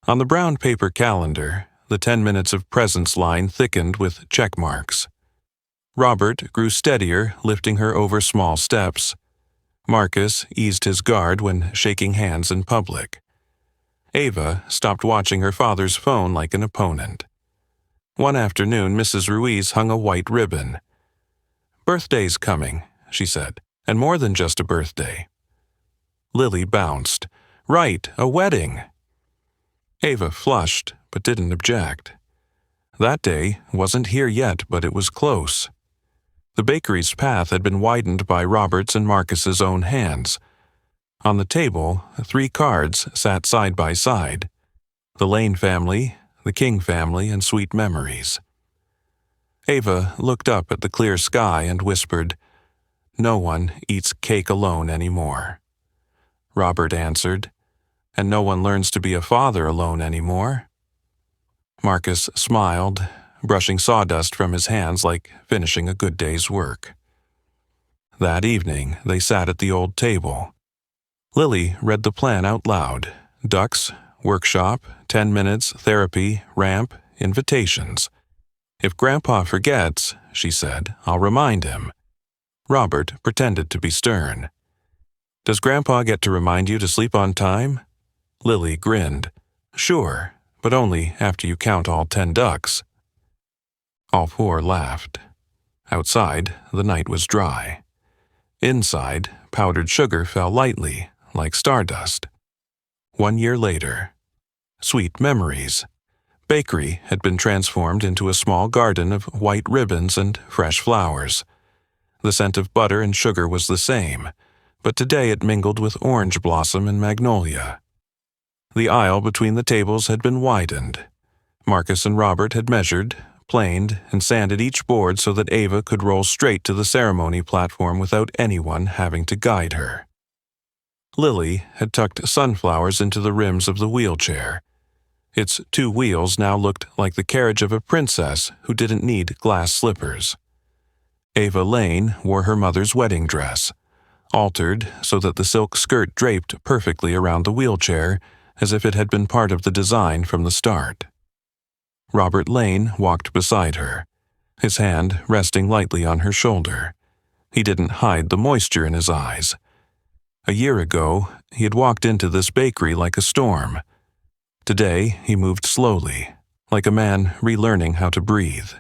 On the brown paper calendar, the 10 minutes of presence line thickened with check marks. Robert grew steadier, lifting her over small steps. Marcus eased his guard when shaking hands in public. Ava stopped watching her father's phone like an opponent. One afternoon, Mrs. Ruiz hung a white ribbon. "Birthday's coming," she said, "and more than just a birthday." Lily bounced. "Right, a wedding." Ava flushed, but didn't object. That day wasn't here yet, but it was close. The bakery's path had been widened by Robert's and Marcus's own hands. On the table, 3 cards sat side by side. The Lane family, the King family, and sweet memories. Ava looked up at the clear sky and whispered, "No one eats cake alone anymore." Robert answered, "And no one learns to be a father alone anymore." Marcus smiled, brushing sawdust from his hands like finishing a good day's work. That evening, they sat at the old table. Lily read the plan out loud. Ducks, workshop, 10 minutes, therapy, ramp, invitations. "If Grandpa forgets," she said, "I'll remind him." Robert pretended to be stern. "Does Grandpa get to remind you to sleep on time?" Lily grinned. "Sure, but only after you count all 10 ducks." All four laughed. Outside, the night was dry. Inside, powdered sugar fell lightly, like stardust. 1 year later. Sweet memories. Bakery had been transformed into a small garden of white ribbons and fresh flowers. The scent of butter and sugar was the same, but today it mingled with orange blossom and magnolia. The aisle between the tables had been widened. Marcus and Robert had measured, planed, and sanded each board so that Ava could roll straight to the ceremony platform without anyone having to guide her. Lily had tucked sunflowers into the rims of the wheelchair. Its 2 wheels now looked like the carriage of a princess who didn't need glass slippers. Ava Lane wore her mother's wedding dress, altered so that the silk skirt draped perfectly around the wheelchair as if it had been part of the design from the start. Robert Lane walked beside her, his hand resting lightly on her shoulder. He didn't hide the moisture in his eyes. A year ago, he had walked into this bakery like a storm. Today, he moved slowly, like a man relearning how to breathe.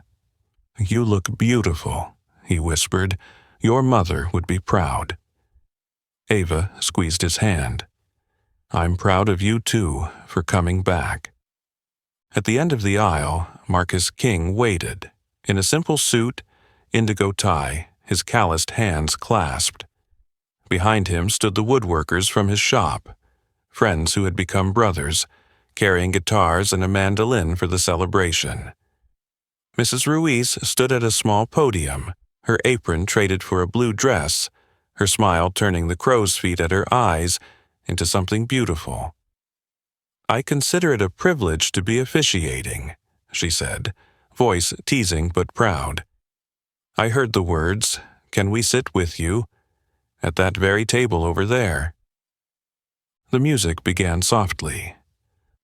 "You look beautiful," he whispered. "Your mother would be proud." Ava squeezed his hand. "I'm proud of you too, for coming back." At the end of the aisle, Marcus King waited, in a simple suit, indigo tie, his calloused hands clasped. Behind him stood the woodworkers from his shop, friends who had become brothers, carrying guitars and a mandolin for the celebration. Mrs. Ruiz stood at a small podium, her apron traded for a blue dress, her smile turning the crow's feet at her eyes into something beautiful. "I consider it a privilege to be officiating," she said, voice teasing but proud. "I heard the words, 'Can we sit with you?' at that very table over there." The music began softly.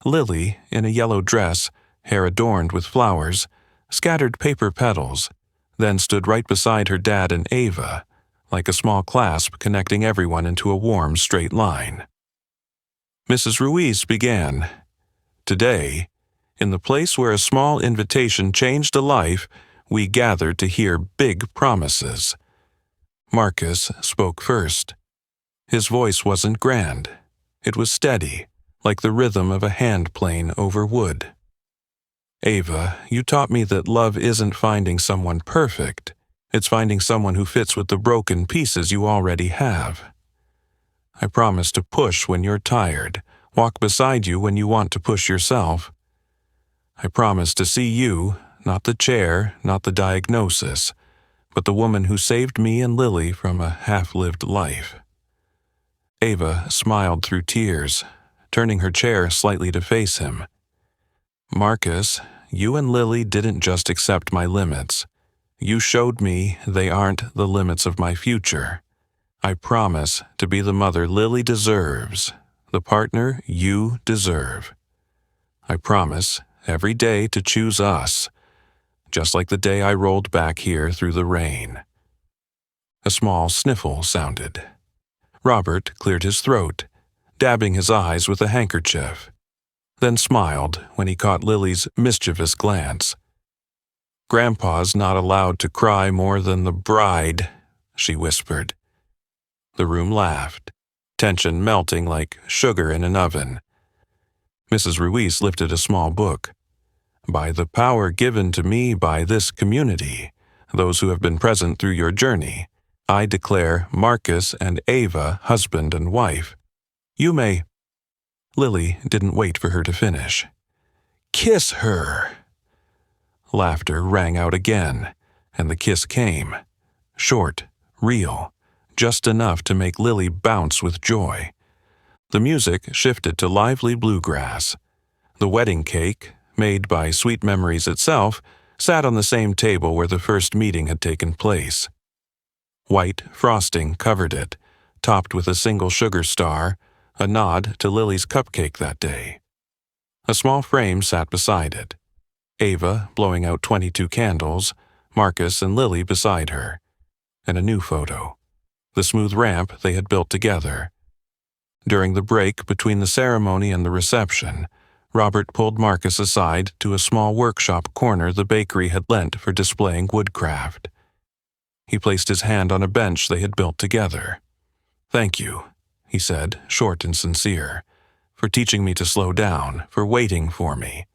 Lily, in a yellow dress, hair adorned with flowers, scattered paper petals, then stood right beside her dad and Ava, like a small clasp connecting everyone into a warm, straight line. Mrs. Ruiz began, "Today, in the place where a small invitation changed a life, we gathered to hear big promises." Marcus spoke first. His voice wasn't grand. It was steady, like the rhythm of a hand playing over wood. "Ava, you taught me that love isn't finding someone perfect. It's finding someone who fits with the broken pieces you already have. I promise to push when you're tired, walk beside you when you want to push yourself. I promise to see you, not the chair, not the diagnosis, but the woman who saved me and Lily from a half-lived life." Ava smiled through tears, turning her chair slightly to face him. "Marcus, you and Lily didn't just accept my limits. You showed me they aren't the limits of my future. I promise to be the mother Lily deserves, the partner you deserve. I promise every day to choose us, just like the day I rolled back here through the rain." A small sniffle sounded. Robert cleared his throat, dabbing his eyes with a handkerchief, then smiled when he caught Lily's mischievous glance. "Grandpa's not allowed to cry more than the bride," she whispered. The room laughed, tension melting like sugar in an oven. Mrs. Ruiz lifted a small book. "By the power given to me by this community, those who have been present through your journey, I declare Marcus and Ava husband and wife. You may—" Lily didn't wait for her to finish. "Kiss her!" Laughter rang out again, and the kiss came. Short, real, just enough to make Lily bounce with joy. The music shifted to lively bluegrass. The wedding cake, made by Sweet Memories itself, sat on the same table where the first meeting had taken place. White frosting covered it, topped with a single sugar star, a nod to Lily's cupcake that day. A small frame sat beside it. Ava blowing out 22 candles, Marcus and Lily beside her. And a new photo. The smooth ramp they had built together. During the break between the ceremony and the reception, Robert pulled Marcus aside to a small workshop corner the bakery had lent for displaying woodcraft. He placed his hand on a bench they had built together. "Thank you," he said, short and sincere, "for teaching me to slow down, for waiting for me."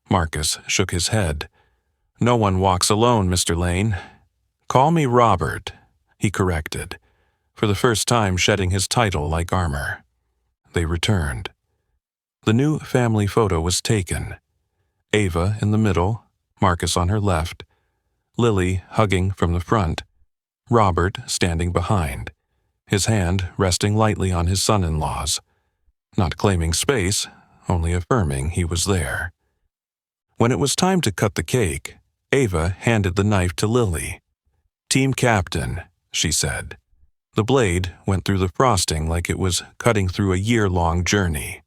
Marcus shook his head. "No one walks alone, Mr. Lane." "Call me Robert," he corrected, for the first time shedding his title like armor. They returned. The new family photo was taken. Ava in the middle, Marcus on her left, Lily hugging from the front, Robert standing behind, his hand resting lightly on his son-in-law's, not claiming space, only affirming he was there. When it was time to cut the cake, Ava handed the knife to Lily. "Team captain," she said. The blade went through the frosting like it was cutting through a year-long journey.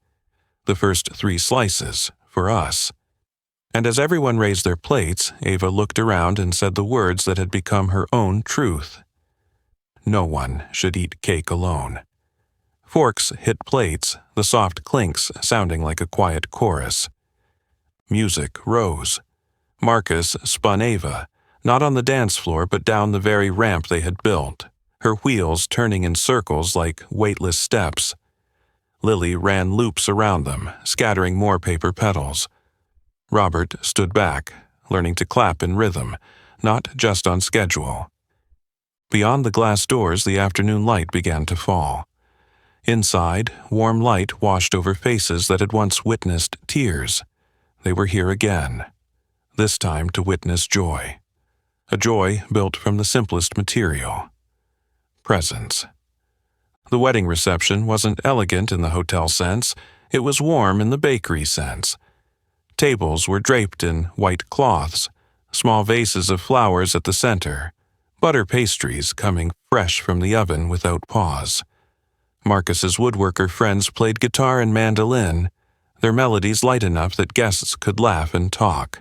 The first 3 slices, for us. And as everyone raised their plates, Ava looked around and said the words that had become her own truth. No one should eat cake alone. Forks hit plates, the soft clinks sounding like a quiet chorus. Music rose. Marcus spun Ava, not on the dance floor but down the very ramp they had built, her wheels turning in circles like weightless steps. Lily ran loops around them, scattering more paper petals. Robert stood back, learning to clap in rhythm, not just on schedule. Beyond the glass doors, the afternoon light began to fall. Inside, warm light washed over faces that had once witnessed tears. They were here again, this time to witness joy. A joy built from the simplest material. Presents. The wedding reception wasn't elegant in the hotel sense, it was warm in the bakery sense. Tables were draped in white cloths, small vases of flowers at the center, butter pastries coming fresh from the oven without pause. Marcus's woodworker friends played guitar and mandolin, their melodies light enough that guests could laugh and talk.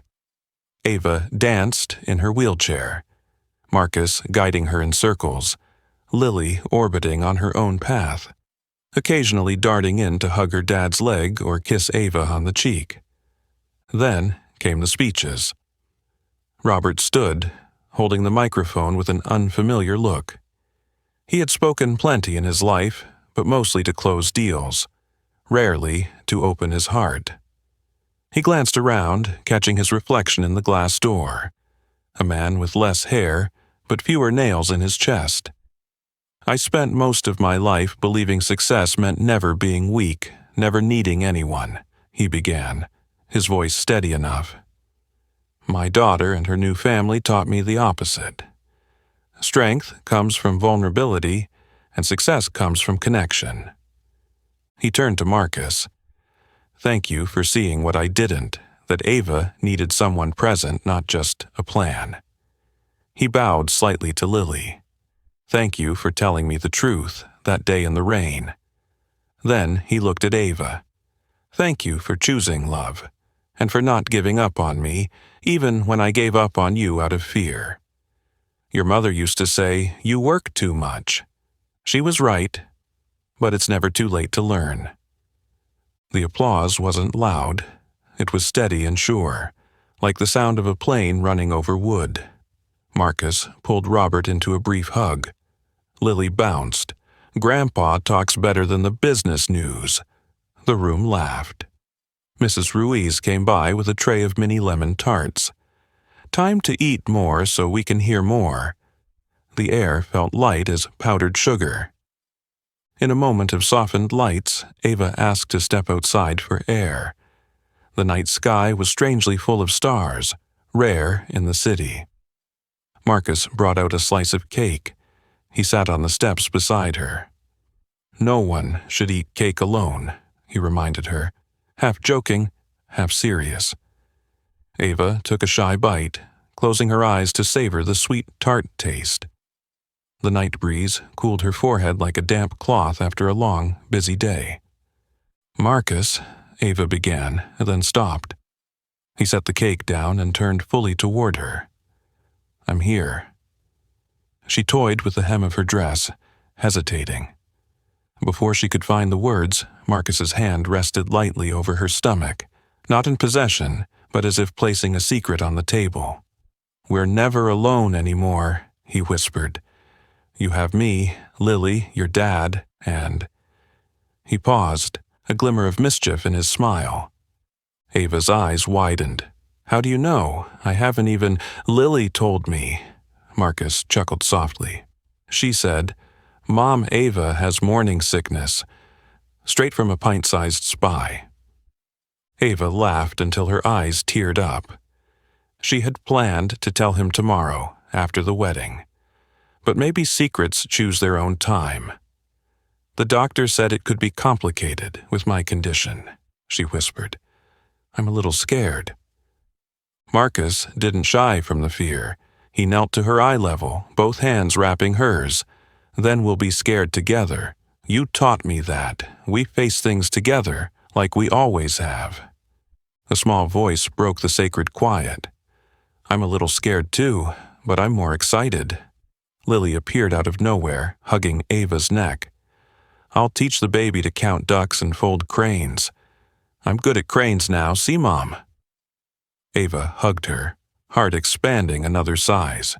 Ava danced in her wheelchair, Marcus guiding her in circles, Lily orbiting on her own path, occasionally darting in to hug her dad's leg or kiss Ava on the cheek. Then came the speeches. Robert stood, holding the microphone with an unfamiliar look. He had spoken plenty in his life, but mostly to close deals, rarely to open his heart. He glanced around, catching his reflection in the glass door. A man with less hair, but fewer nails in his chest. "I spent most of my life believing success meant never being weak, never needing anyone," he began, his voice steady enough. "My daughter and her new family taught me the opposite. Strength comes from vulnerability, and success comes from connection." He turned to Marcus. "Thank you for seeing what I didn't, that Ava needed someone present, not just a plan." He bowed slightly to Lily. "Thank you for telling me the truth that day in the rain." Then he looked at Ava. "Thank you for choosing love, and for not giving up on me, even when I gave up on you out of fear. Your mother used to say, 'You work too much.' She was right, but it's never too late to learn." The applause wasn't loud. It was steady and sure, like the sound of a plane running over wood. Marcus pulled Robert into a brief hug. Lily bounced. "Grandpa talks better than the business news." The room laughed. Mrs. Ruiz came by with a tray of mini lemon tarts. "Time to eat more so we can hear more." The air felt light as powdered sugar. In a moment of softened lights, Ava asked to step outside for air. The night sky was strangely full of stars, rare in the city. Marcus brought out a slice of cake. He sat on the steps beside her. "No one should eat cake alone," he reminded her, half joking, half serious. Ava took a shy bite, closing her eyes to savor the sweet tart taste. The night breeze cooled her forehead like a damp cloth after a long, busy day. "Marcus," Ava began, then stopped. He set the cake down and turned fully toward her. "I'm here." She toyed with the hem of her dress, hesitating. Before she could find the words, Marcus's hand rested lightly over her stomach, not in possession, but as if placing a secret on the table. "We're never alone anymore," he whispered. "You have me, Lily, your dad, and—" He paused, a glimmer of mischief in his smile. Ava's eyes widened. "How do you know? I haven't even—" "Lily told me," Marcus chuckled softly. "She said, 'Mom Ava has morning sickness,' straight from a pint-sized spy." Ava laughed until her eyes teared up. She had planned to tell him tomorrow, after the wedding. But maybe secrets choose their own time. "The doctor said it could be complicated with my condition," she whispered. "I'm a little scared." Marcus didn't shy from the fear. He knelt to her eye level, both hands wrapping hers. "Then we'll be scared together. You taught me that. We face things together, like we always have." A small voice broke the sacred quiet. "I'm a little scared too, but I'm more excited." Lily appeared out of nowhere, hugging Ava's neck. "I'll teach the baby to count ducks and fold cranes. I'm good at cranes now, see, Mom?" Ava hugged her, heart expanding another size.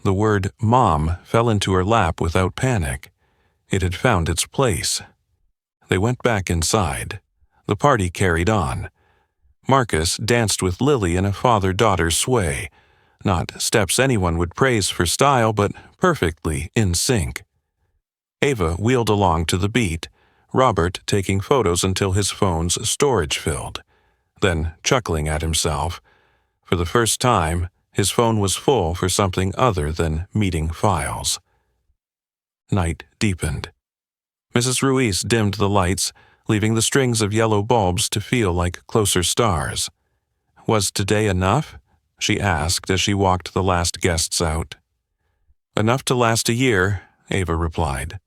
The word "Mom" fell into her lap without panic. It had found its place. They went back inside. The party carried on. Marcus danced with Lily in a father-daughter sway, not steps anyone would praise for style, but perfectly in sync. Ava wheeled along to the beat, Robert taking photos until his phone's storage filled, then chuckling at himself. For the first time, his phone was full for something other than meeting files. Night deepened. Mrs. Ruiz dimmed the lights, leaving the strings of yellow bulbs to feel like closer stars. "Was today enough?" she asked as she walked the last guests out. "Enough to last a year," Ava replied.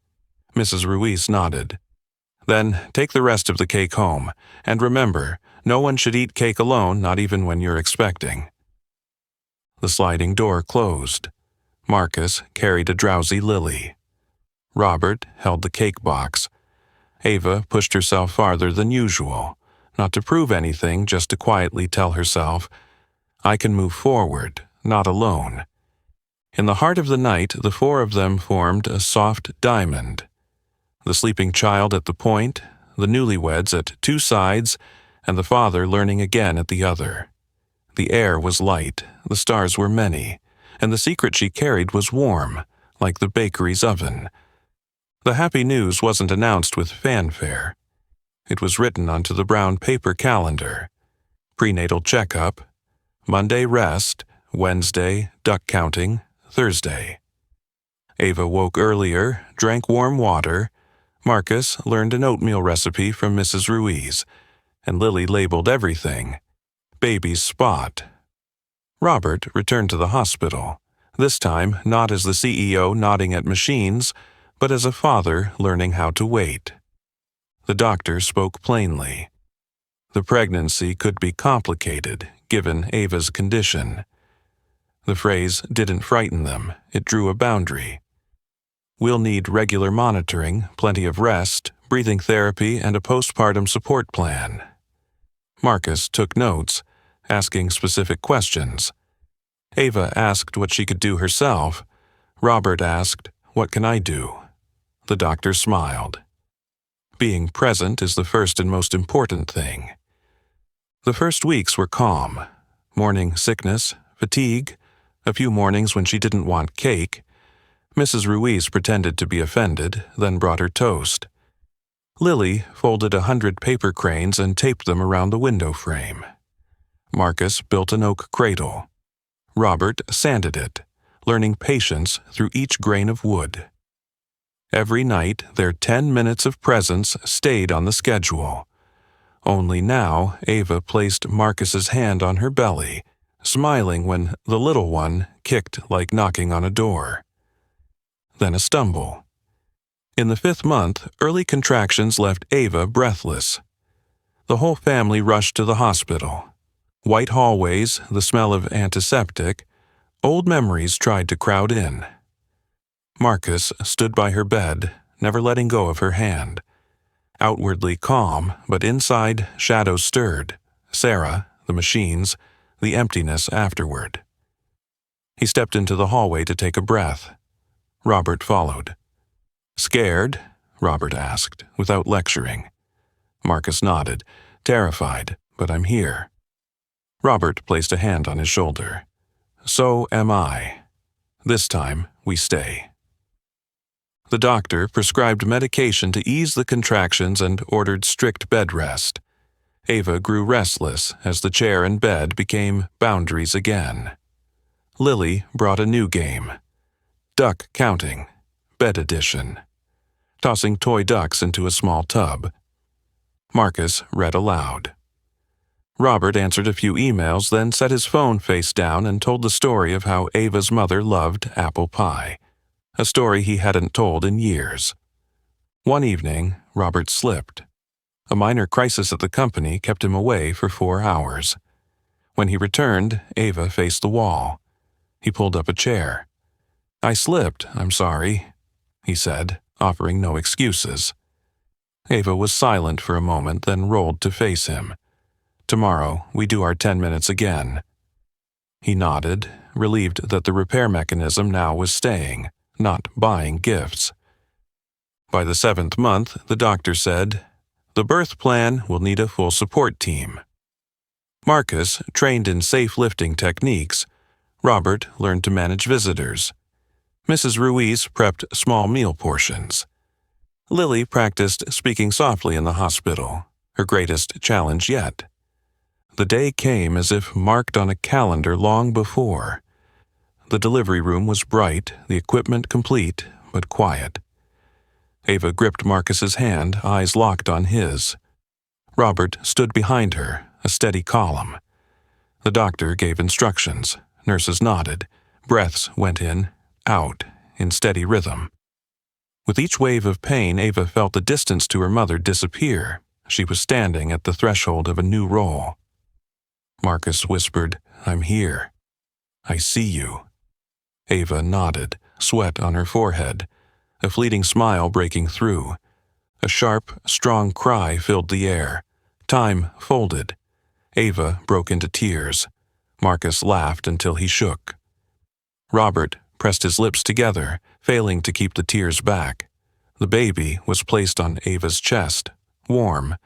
Mrs. Ruiz nodded. "Then take the rest of the cake home, and remember, no one should eat cake alone, not even when you're expecting." The sliding door closed. Marcus carried a drowsy Lily. Robert held the cake box. Ava pushed herself farther than usual, not to prove anything, just to quietly tell herself, "I can move forward, not alone." In the heart of the night, the four of them formed a soft diamond. The sleeping child at the point, the newlyweds at two sides, and the father learning again at the other. The air was light, the stars were many, and the secret she carried was warm, like the bakery's oven. The happy news wasn't announced with fanfare. It was written onto the brown paper calendar. Prenatal checkup, Monday rest, Wednesday duck counting, Thursday. Ava woke earlier, drank warm water. Marcus learned an oatmeal recipe from Mrs. Ruiz, and Lily labeled everything. Baby's spot. Robert returned to the hospital, this time not as the CEO nodding at machines, but as a father learning how to wait. The doctor spoke plainly. The pregnancy could be complicated, given Ava's condition. The phrase didn't frighten them, it drew a boundary. "We'll need regular monitoring, plenty of rest, breathing therapy, and a postpartum support plan." Marcus took notes, asking specific questions. Ava asked what she could do herself. Robert asked, "What can I do?" The doctor smiled. Being present is the first and most important thing. The first weeks were calm. Morning sickness, fatigue, a few mornings when she didn't want cake. Mrs. Ruiz pretended to be offended, then brought her toast. Lily folded 100 paper cranes and taped them around the window frame. Marcus built an oak cradle. Robert sanded it, learning patience through each grain of wood. Every night, their 10 minutes of presence stayed on the schedule. Only now, Ava placed Marcus's hand on her belly, smiling when the little one kicked like knocking on a door. then a stumble. In the 5th month, early contractions left Ava breathless. The whole family rushed to the hospital. White hallways, the smell of antiseptic, old memories tried to crowd in. Marcus stood by her bed, never letting go of her hand. Outwardly calm, but inside shadows stirred. Sarah, the machines, the emptiness afterward. He stepped into the hallway to take a breath. Robert followed. "Scared?" Robert asked, without lecturing. Marcus nodded, terrified, "But I'm here." Robert placed a hand on his shoulder. "So am I. This time, we stay." The doctor prescribed medication to ease the contractions and ordered strict bed rest. Ava grew restless as the chair and bed became boundaries again. Lily brought a new game. Duck counting, bed edition. Tossing toy ducks into a small tub. Marcus read aloud. Robert answered a few emails, then set his phone face down and told the story of how Ava's mother loved apple pie, a story he hadn't told in years. One evening, Robert slipped. A minor crisis at the company kept him away for 4 hours. When he returned, Ava faced the wall. He pulled up a chair. "I slipped, I'm sorry," he said, offering no excuses. Ava was silent for a moment, then rolled to face him. "Tomorrow, we do our 10 minutes again." He nodded, relieved that the repair mechanism now was staying, not buying gifts. By the 7th month, the doctor said, "The birth plan will need a full support team." Marcus trained in safe lifting techniques. Robert learned to manage visitors. Mrs. Ruiz prepped small meal portions. Lily practiced speaking softly in the hospital, her greatest challenge yet. The day came as if marked on a calendar long before. The delivery room was bright, the equipment complete, but quiet. Ava gripped Marcus's hand, eyes locked on his. Robert stood behind her, a steady column. The doctor gave instructions. Nurses nodded. Breaths went in, out, in steady rhythm. With each wave of pain, Ava felt the distance to her mother disappear. She was standing at the threshold of a new role. Marcus whispered, "I'm here. I see you." Ava nodded, sweat on her forehead, a fleeting smile breaking through. A sharp, strong cry filled the air. Time folded. Ava broke into tears. Marcus laughed until he shook. Robert pressed his lips together, failing to keep the tears back. The baby was placed on Ava's chest, warm,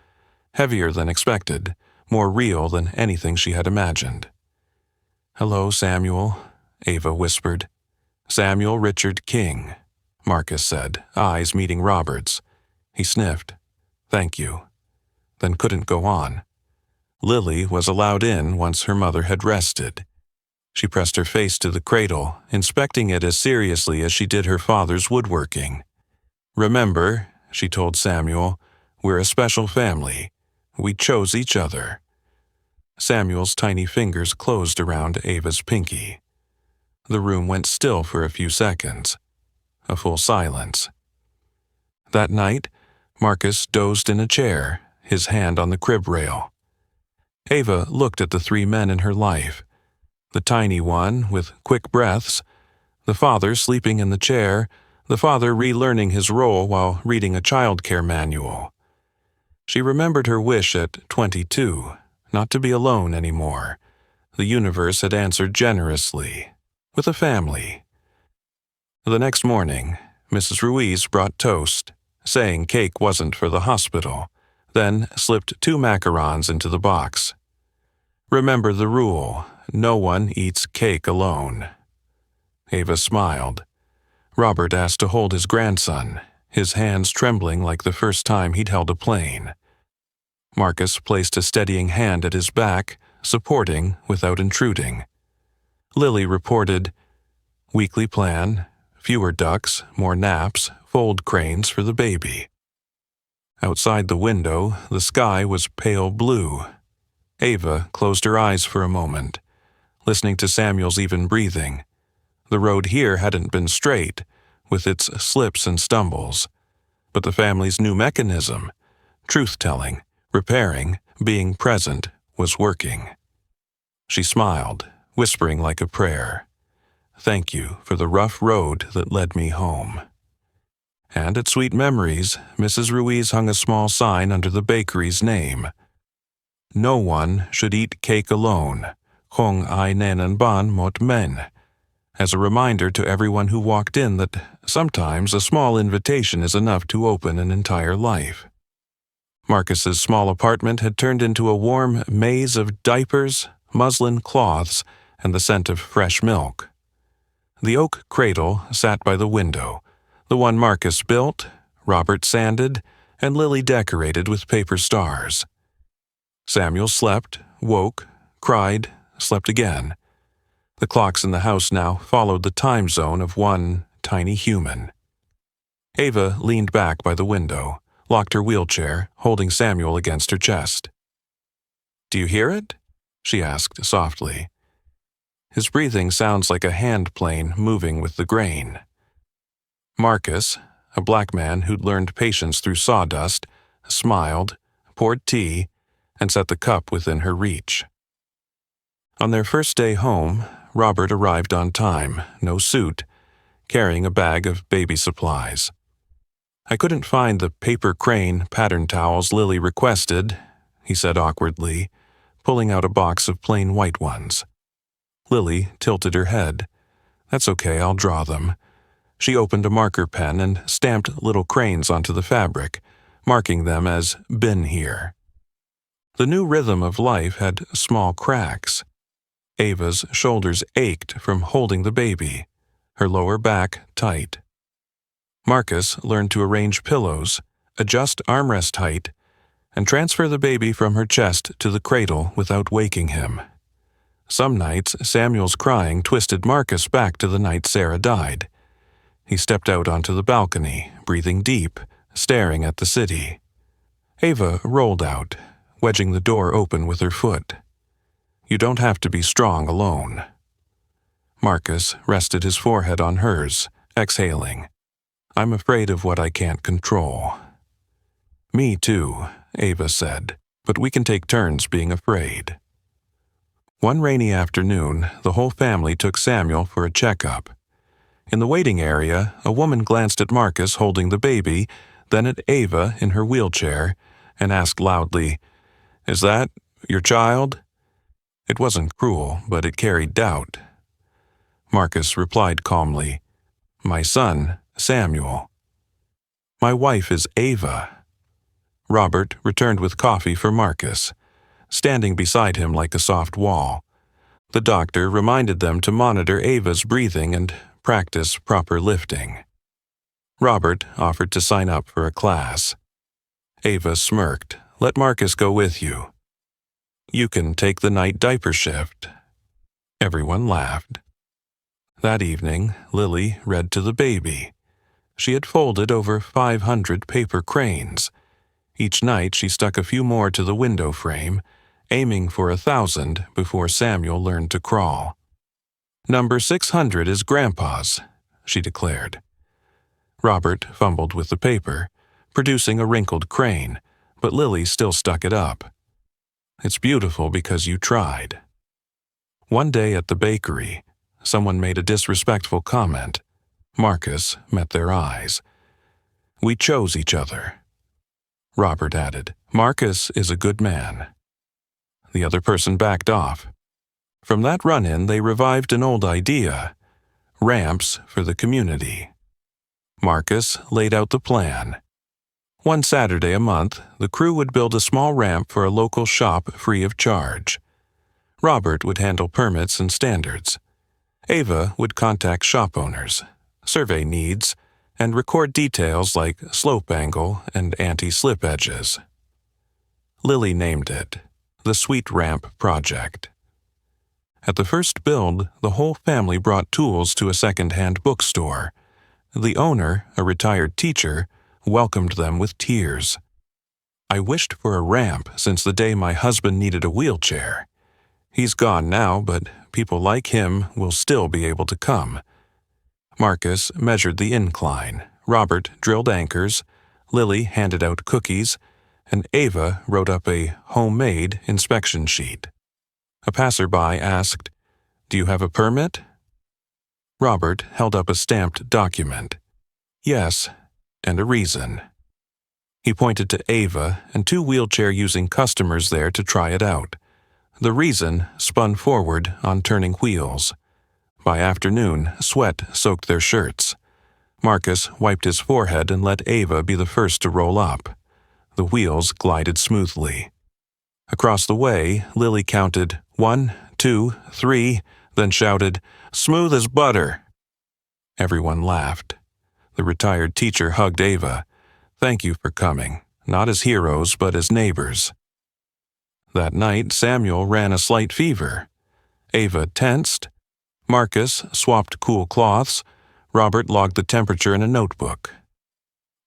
heavier than expected, more real than anything she had imagined. "Hello, Samuel," Ava whispered. "Samuel Richard King," Marcus said, eyes meeting Robert's. He sniffed. "Thank you," then couldn't go on. Lily was allowed in once her mother had rested. She pressed her face to the cradle, inspecting it as seriously as she did her father's woodworking. "Remember," she told Samuel, "we're a special family. We chose each other." Samuel's tiny fingers closed around Ava's pinky. The room went still for a few seconds. A full silence. That night, Marcus dozed in a chair, his hand on the crib rail. Ava looked at the 3 men in her life. The tiny one, with quick breaths, the father sleeping in the chair, the father relearning his role while reading a childcare manual. She remembered her wish at 22, not to be alone anymore. The universe had answered generously, with a family. The next morning, Mrs. Ruiz brought toast, saying cake wasn't for the hospital, then slipped 2 macarons into the box. "Remember the rule, no one eats cake alone." Ava smiled. Robert asked to hold his grandson, his hands trembling like the first time he'd held a plane. Marcus placed a steadying hand at his back, supporting without intruding. Lily reported, "Weekly plan, fewer ducks, more naps, fold cranes for the baby." Outside the window, the sky was pale blue. Ava closed her eyes for a moment, listening to Samuel's even breathing. The road here hadn't been straight, with its slips and stumbles. But the family's new mechanism, truth-telling, repairing, being present, was working. She smiled, whispering like a prayer, "Thank you for the rough road that led me home." And at Sweet Memories, Mrs. Ruiz hung a small sign under the bakery's name. "No one should eat cake alone, kung ai nanan ban mot men," as a reminder to everyone who walked in that sometimes a small invitation is enough to open an entire life. Marcus's small apartment had turned into a warm maze of diapers, muslin cloths, and the scent of fresh milk. The oak cradle sat by the window, the one Marcus built, Robert sanded, and Lily decorated with paper stars. Samuel slept, woke, cried, slept again. The clocks in the house now followed the time zone of one tiny human. Ava leaned back by the window, locked her wheelchair, holding Samuel against her chest. "Do you hear it?" she asked softly. His breathing sounds like a hand plane moving with the grain. Marcus, a black man who'd learned patience through sawdust, smiled, poured tea, and set the cup within her reach. On their first day home, Robert arrived on time, no suit, carrying a bag of baby supplies. "I couldn't find the paper crane pattern towels Lily requested," he said awkwardly, pulling out a box of plain white ones. Lily tilted her head. "That's okay, I'll draw them." She opened a marker pen and stamped little cranes onto the fabric, marking them as "been here." The new rhythm of life had small cracks. Ava's shoulders ached from holding the baby, her lower back tight. Marcus learned to arrange pillows, adjust armrest height, and transfer the baby from her chest to the cradle without waking him. Some nights, Samuel's crying twisted Marcus back to the night Sarah died. He stepped out onto the balcony, breathing deep, staring at the city. Ava rolled out, wedging the door open with her foot. "You don't have to be strong alone." Marcus rested his forehead on hers, exhaling. "I'm afraid of what I can't control." "Me too," Ava said, "but we can take turns being afraid." One rainy afternoon, the whole family took Samuel for a checkup. In the waiting area, a woman glanced at Marcus holding the baby, then at Ava in her wheelchair, and asked loudly, "Is that your child?" It wasn't cruel, but it carried doubt. Marcus replied calmly, "My son, Samuel." "My wife is Ava." Robert returned with coffee for Marcus, standing beside him like a soft wall. The doctor reminded them to monitor Ava's breathing and practice proper lifting. Robert offered to sign up for a class. Ava smirked. "Let Marcus go with you. You can take the night diaper shift." Everyone laughed. That evening, Lily read to the baby. She had folded over 500 paper cranes. Each night she stuck a few more to the window frame, aiming for 1,000 before Samuel learned to crawl. "Number 600 is Grandpa's," she declared. Robert fumbled with the paper, producing a wrinkled crane, but Lily still stuck it up. "It's beautiful because you tried." One day at the bakery, someone made a disrespectful comment. Marcus met their eyes. "We chose each other." Robert added, "Marcus is a good man." The other person backed off. From that run-in, they revived an old idea: ramps for the community. Marcus laid out the plan. One Saturday a month, the crew would build a small ramp for a local shop free of charge. Robert would handle permits and standards. Ava would contact shop owners, survey needs, and record details like slope angle and anti-slip edges. Lily named it the Sweet Ramp Project. At the first build, the whole family brought tools to a second-hand bookstore. The owner, a retired teacher, welcomed them with tears. "I wished for a ramp since the day my husband needed a wheelchair. He's gone now, but people like him will still be able to come. Marcus measured the incline, Robert drilled anchors, Lily handed out cookies, and Ava wrote up a homemade inspection sheet. A passerby asked, "Do you have a permit?" Robert held up a stamped document. "Yes, and a reason." He pointed to Ava and two wheelchair-using customers there to try it out. The reason spun forward on turning wheels. By afternoon, sweat soaked their shirts. Marcus wiped his forehead and let Ava be the first to roll up. The wheels glided smoothly. Across the way, Lily counted 1, 2, 3, then shouted, "Smooth as butter." Everyone laughed. The retired teacher hugged Ava. "Thank you for coming, not as heroes but as neighbors." That night, Samuel ran a slight fever. Ava tensed. Marcus swapped cool cloths. Robert logged the temperature in a notebook.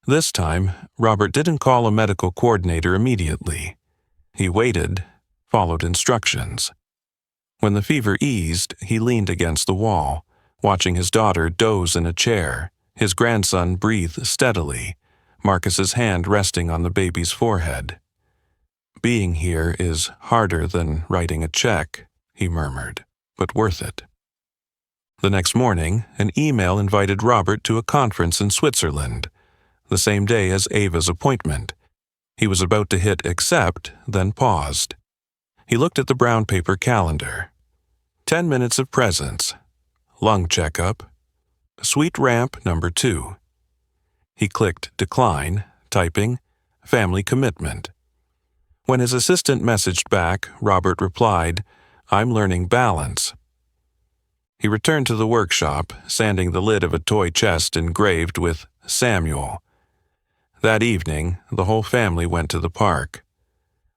This time, Robert didn't call a medical coordinator immediately. He waited, followed instructions. When the fever eased, he leaned against the wall, watching his daughter doze in a chair, his grandson breathe steadily, Marcus's hand resting on the baby's forehead. "Being here is harder than writing a check," he murmured, "but worth it." The next morning, an email invited Robert to a conference in Switzerland, the same day as Ava's appointment. He was about to hit accept, then paused. He looked at the brown paper calendar. 10 minutes of presence. Lung checkup. Suite ramp number 2. He clicked decline, typing, family commitment. When his assistant messaged back, Robert replied, "I'm learning balance." He returned to the workshop, sanding the lid of a toy chest engraved with Samuel. That evening, the whole family went to the park.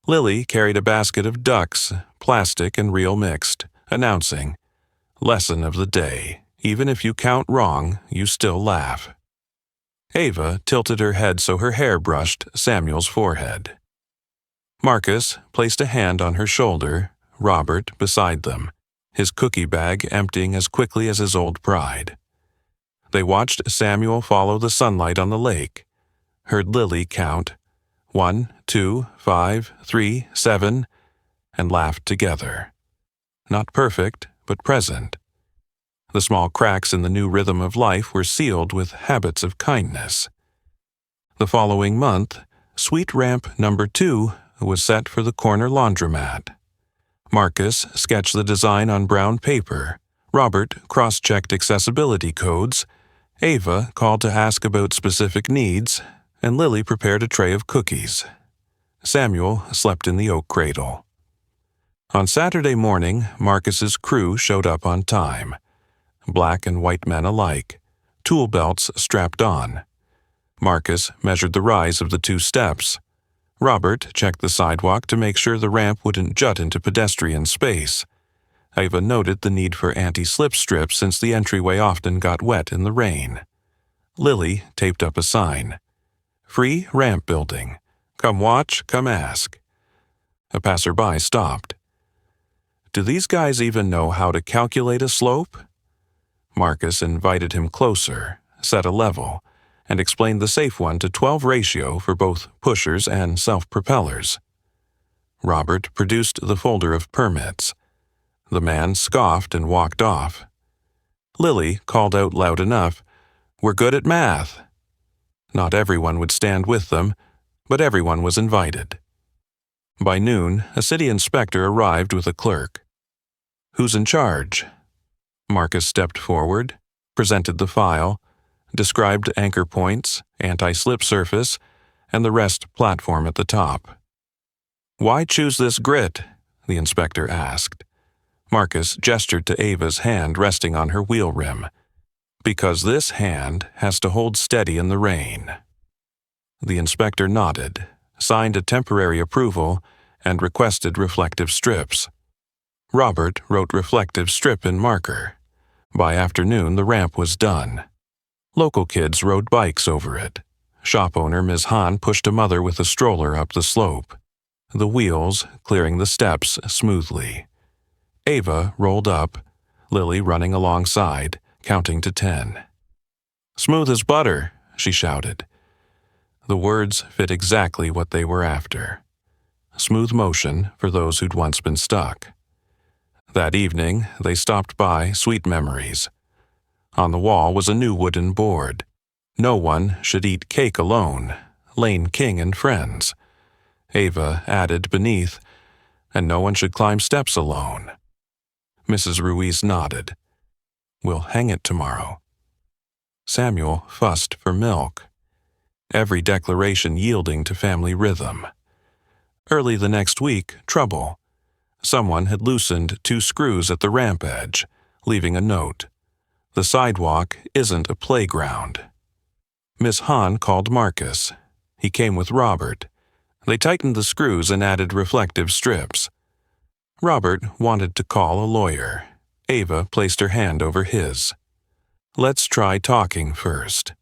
Lily carried a basket of ducks, plastic and real mixed, announcing, "Lesson of the day. Even if you count wrong, you still laugh." Ava tilted her head so her hair brushed Samuel's forehead. Marcus placed a hand on her shoulder, Robert beside them, his cookie bag emptying as quickly as his old pride. They watched Samuel follow the sunlight on the lake, heard Lily count 1, 2, 5, 3, 7, and laughed together. Not perfect, but present. The small cracks in the new rhythm of life were sealed with habits of kindness. The following month, suite ramp number 2 was set for the corner laundromat. Marcus sketched the design on brown paper. Robert cross-checked accessibility codes. Ava called to ask about specific needs, and Lily prepared a tray of cookies. Samuel slept in the oak cradle. On Saturday morning, Marcus's crew showed up on time. Black and white men alike, tool belts strapped on. Marcus measured the rise of the 2 steps. Robert checked the sidewalk to make sure the ramp wouldn't jut into pedestrian space. Ava noted the need for anti-slip strips since the entryway often got wet in the rain. Lily taped up a sign. "Free ramp building. Come watch, come ask." A passerby stopped. "Do these guys even know how to calculate a slope?" Marcus invited him closer, set a level, and explained the safe 1:12 ratio for both pushers and self-propellers. Robert produced the folder of permits. The man scoffed and walked off. Lily called out loud enough, "We're good at math." Not everyone would stand with them, but everyone was invited. By noon, a city inspector arrived with a clerk. "Who's in charge?" Marcus stepped forward, presented the file, described anchor points, anti-slip surface, and the rest platform at the top. "Why choose this grit?" the inspector asked. Marcus gestured to Ava's hand resting on her wheel rim. "Because this hand has to hold steady in the rain." The inspector nodded, signed a temporary approval, and requested reflective strips. Robert wrote reflective strip in marker. By afternoon, the ramp was done. Local kids rode bikes over it. Shop owner Ms. Hahn pushed a mother with a stroller up the slope, the wheels clearing the steps smoothly. Ava rolled up, Lily running alongside, counting to 10. "Smooth as butter," she shouted. The words fit exactly what they were after. Smooth motion for those who'd once been stuck. That evening, they stopped by Sweet Memories. On the wall was a new wooden board. No one should eat cake alone. Lane King and Friends. Ava added beneath, and no one should climb steps alone. Mrs. Ruiz nodded. "We'll hang it tomorrow." Samuel fussed for milk. Every declaration yielding to family rhythm. Early the next week, trouble. Someone had loosened 2 screws at the ramp edge, leaving a note. "The sidewalk isn't a playground." Miss Hahn called Marcus. He came with Robert. They tightened the screws and added reflective strips. Robert wanted to call a lawyer. Ava placed her hand over his. "Let's try talking first."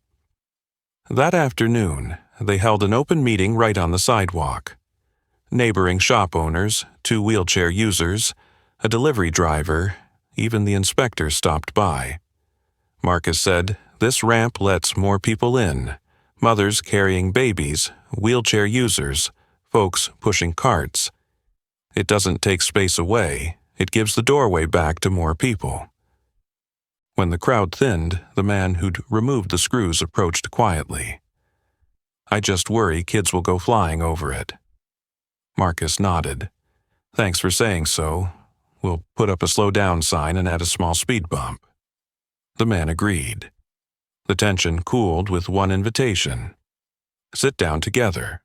That afternoon, they held an open meeting right on the sidewalk. Neighboring shop owners, 2 wheelchair users, a delivery driver, even the inspector stopped by. Marcus said, "This ramp lets more people in. Mothers carrying babies, wheelchair users, folks pushing carts. It doesn't take space away. It gives the doorway back to more people." When the crowd thinned, the man who'd removed the screws approached quietly. "I just worry kids will go flying over it." Marcus nodded. "Thanks for saying so. We'll put up a slow down sign and add a small speed bump." The man agreed. The tension cooled with one invitation. Sit down together.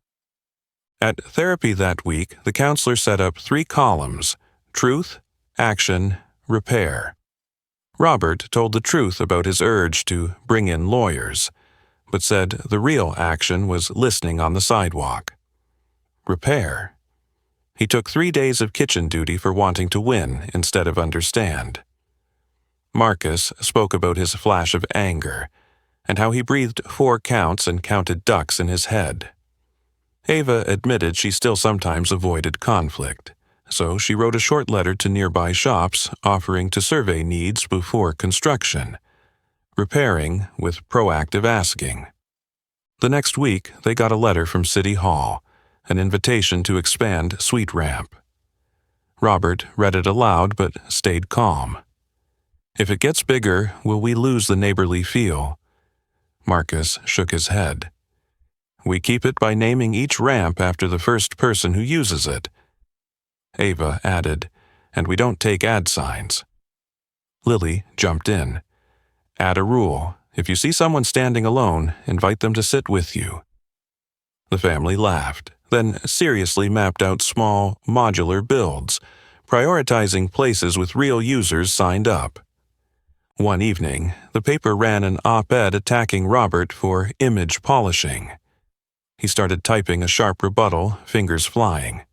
At therapy that week, the counselor set up 3 columns: truth, action, repair. Robert told the truth about his urge to bring in lawyers, but said the real action was listening on the sidewalk. Repair. He took 3 days of kitchen duty for wanting to win instead of understand. Marcus spoke about his flash of anger and how he breathed 4 counts and counted ducks in his head. Ava admitted she still sometimes avoided conflict, so she wrote a short letter to nearby shops offering to survey needs before construction, repairing with proactive asking. The next week, they got a letter from City Hall, an invitation to expand Sweet Ramp. Robert read it aloud but stayed calm. "If it gets bigger, will we lose the neighborly feel?" Marcus shook his head. "We keep it by naming each ramp after the first person who uses it." Ava added, "And we don't take ad signs." Lily jumped in. "Add a rule. If you see someone standing alone, invite them to sit with you." The family laughed, then seriously mapped out small, modular builds, prioritizing places with real users signed up. One evening, the paper ran an op-ed attacking Robert for image polishing. He started typing a sharp rebuttal, fingers flying.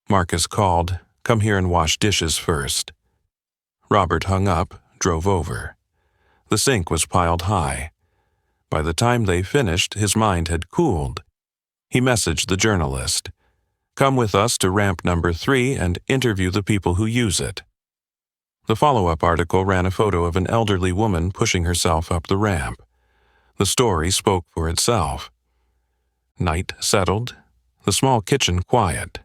Marcus called, "Come here and wash dishes first." Robert hung up, drove over. The sink was piled high. By the time they finished, his mind had cooled. He messaged the journalist, "Come with us to ramp number 3 and interview the people who use it." The follow-up article ran a photo of an elderly woman pushing herself up the ramp. The story spoke for itself. Night settled, the small kitchen quiet.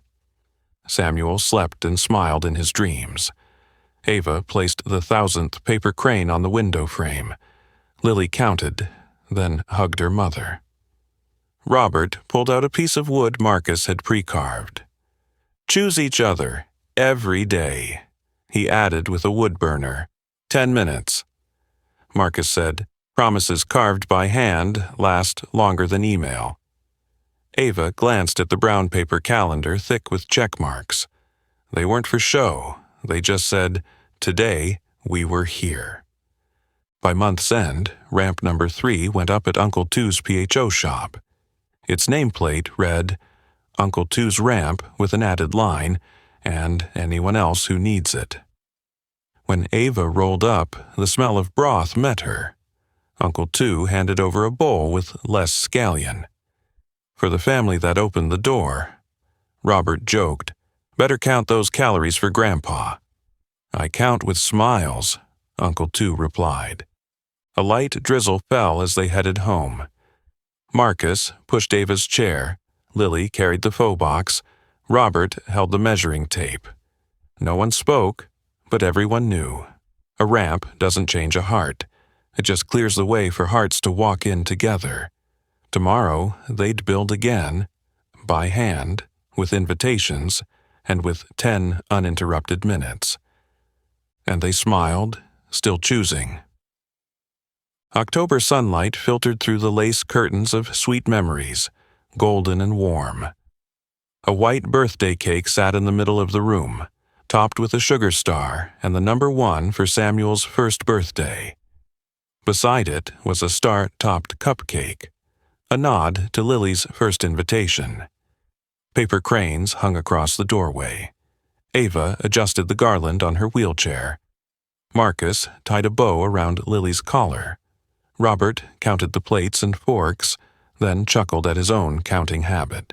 Samuel slept and smiled in his dreams. Ava placed the 1,000th paper crane on the window frame. Lily counted, then hugged her mother. Robert pulled out a piece of wood Marcus had pre-carved. "Choose each other, every day," he added with a wood burner. 10 minutes. Marcus said, "Promises carved by hand last longer than email." Ava glanced at the brown paper calendar thick with check marks. They weren't for show. They just said, "Today, we were here." By month's end, ramp number 3 went up at Uncle Two's PHO shop. Its nameplate read, "Uncle Two's Ramp" with an added line, "and anyone else who needs it." When Ava rolled up, the smell of broth met her. Uncle Two handed over a bowl with less scallion. For the family that opened the door, Robert joked, "Better count those calories for Grandpa." "I count with smiles," Uncle Two replied. A light drizzle fell as they headed home. Marcus pushed Ava's chair, Lily carried the faux box, Robert held the measuring tape. No one spoke, but everyone knew. A ramp doesn't change a heart. It just clears the way for hearts to walk in together. Tomorrow, they'd build again, by hand, with invitations, and with 10 uninterrupted minutes. And they smiled, still choosing. October sunlight filtered through the lace curtains of sweet memories, golden and warm. A white birthday cake sat in the middle of the room, topped with a sugar star and the number 1 for Samuel's first birthday. Beside it was a star-topped cupcake, a nod to Lily's first invitation. Paper cranes hung across the doorway. Ava adjusted the garland on her wheelchair. Marcus tied a bow around Lily's collar. Robert counted the plates and forks, then chuckled at his own counting habit.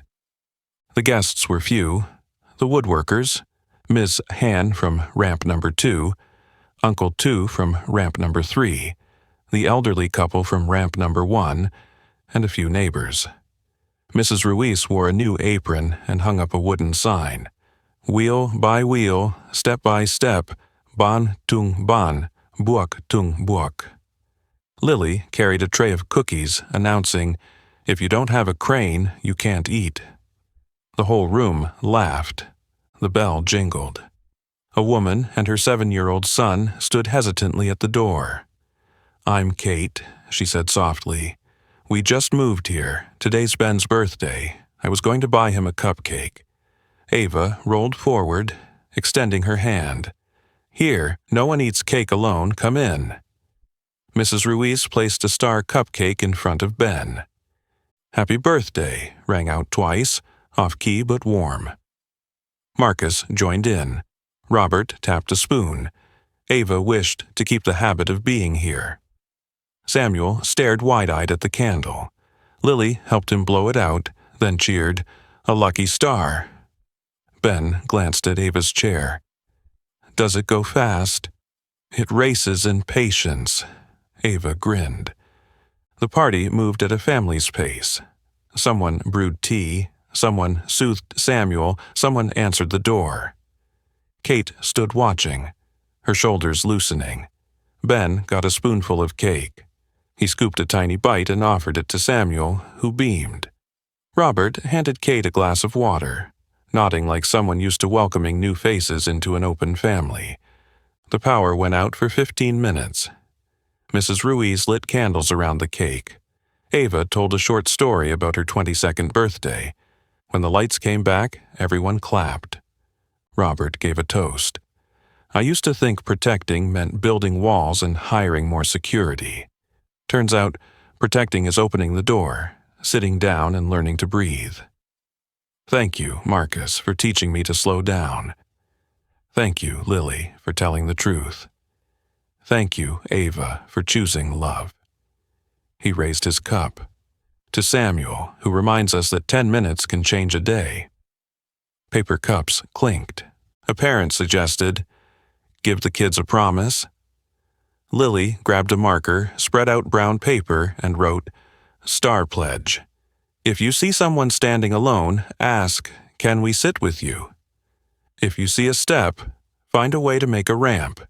The guests were few. The woodworkers, Ms. Han from ramp number 2, Uncle 2 from ramp number 3, the elderly couple from ramp number 1, and a few neighbors. Mrs. Ruiz wore a new apron and hung up a wooden sign. Wheel by wheel, step by step, ban tung ban, buok tung buok. Lily carried a tray of cookies, announcing, "If you don't have a crane, you can't eat." The whole room laughed. The bell jingled. A woman and her 7-year-old son stood hesitantly at the door. "I'm Kate," she said softly. "We just moved here. Today's Ben's birthday. I was going to buy him a cupcake." Ava rolled forward, extending her hand. "Here, no one eats cake alone. Come in." Mrs. Ruiz placed a star cupcake in front of Ben. "Happy birthday," rang out twice, off-key but warm. Marcus joined in. Robert tapped a spoon. Ava wished to keep the habit of being here. Samuel stared wide-eyed at the candle. Lily helped him blow it out, then cheered, "A lucky star." Ben glanced at Ava's chair. "Does it go fast?" "It races in patience." Ava grinned. The party moved at a family's pace. Someone brewed tea, someone soothed Samuel, someone answered the door. Kate stood watching, her shoulders loosening. Ben got a spoonful of cake. He scooped a tiny bite and offered it to Samuel, who beamed. Robert handed Kate a glass of water, nodding like someone used to welcoming new faces into an open family. The power went out for 15 minutes. Mrs. Ruiz lit candles around the cake. Ava told a short story about her 22nd birthday. When the lights came back, everyone clapped. Robert gave a toast. "I used to think protecting meant building walls and hiring more security. Turns out, protecting is opening the door, sitting down and learning to breathe. Thank you, Marcus, for teaching me to slow down. Thank you, Lily, for telling the truth. Thank you, Ava, for choosing love." He raised his cup. To Samuel, who reminds us that 10 minutes can change a day. Paper cups clinked. A parent suggested, "Give the kids a promise." Lily grabbed a marker, spread out brown paper, and wrote, "Star Pledge. If you see someone standing alone, ask, 'Can we sit with you?' If you see a step, find a way to make a ramp.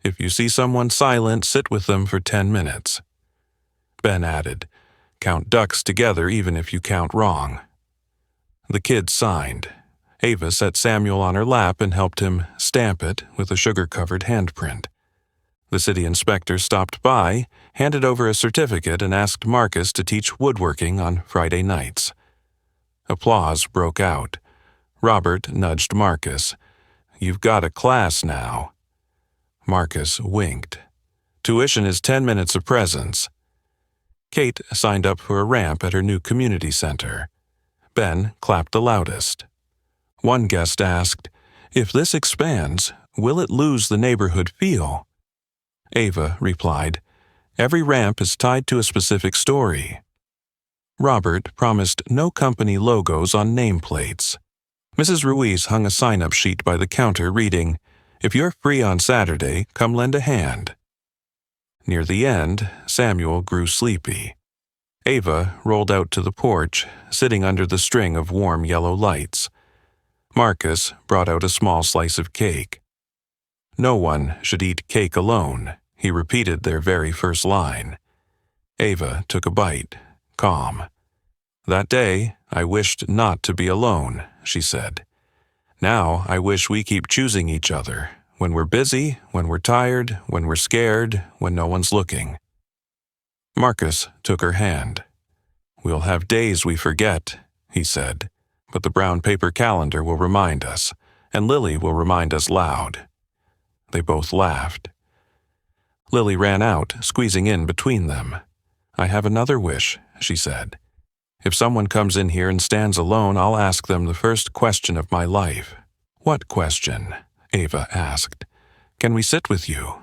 If you see someone silent, sit with them for 10 minutes. Ben added, "Count ducks together even if you count wrong." The kids signed. Ava set Samuel on her lap and helped him stamp it with a sugar-covered handprint. The city inspector stopped by, handed over a certificate, and asked Marcus to teach woodworking on Friday nights. Applause broke out. Robert nudged Marcus. "You've got a class now." Marcus winked. "Tuition is 10 minutes of presence." Kate signed up for a ramp at her new community center. Ben clapped the loudest. One guest asked, "If this expands, will it lose the neighborhood feel?" Ava replied, "Every ramp is tied to a specific story." Robert promised no company logos on nameplates. Mrs. Ruiz hung a sign-up sheet by the counter reading, "If you're free on Saturday, come lend a hand." Near the end, Samuel grew sleepy. Ava rolled out to the porch, sitting under the string of warm yellow lights. Marcus brought out a small slice of cake. "No one should eat cake alone," he repeated their very first line. Ava took a bite, calm. "That day, I wished not to be alone," she said. "Now I wish we keep choosing each other, when we're busy, when we're tired, when we're scared, when no one's looking." Marcus took her hand. "We'll have days we forget," he said, "but the brown paper calendar will remind us, and Lily will remind us loud." They both laughed. Lily ran out, squeezing in between them. "I have another wish," she said. "If someone comes in here and stands alone, I'll ask them the first question of my life." "What question?" Ava asked. "Can we sit with you?"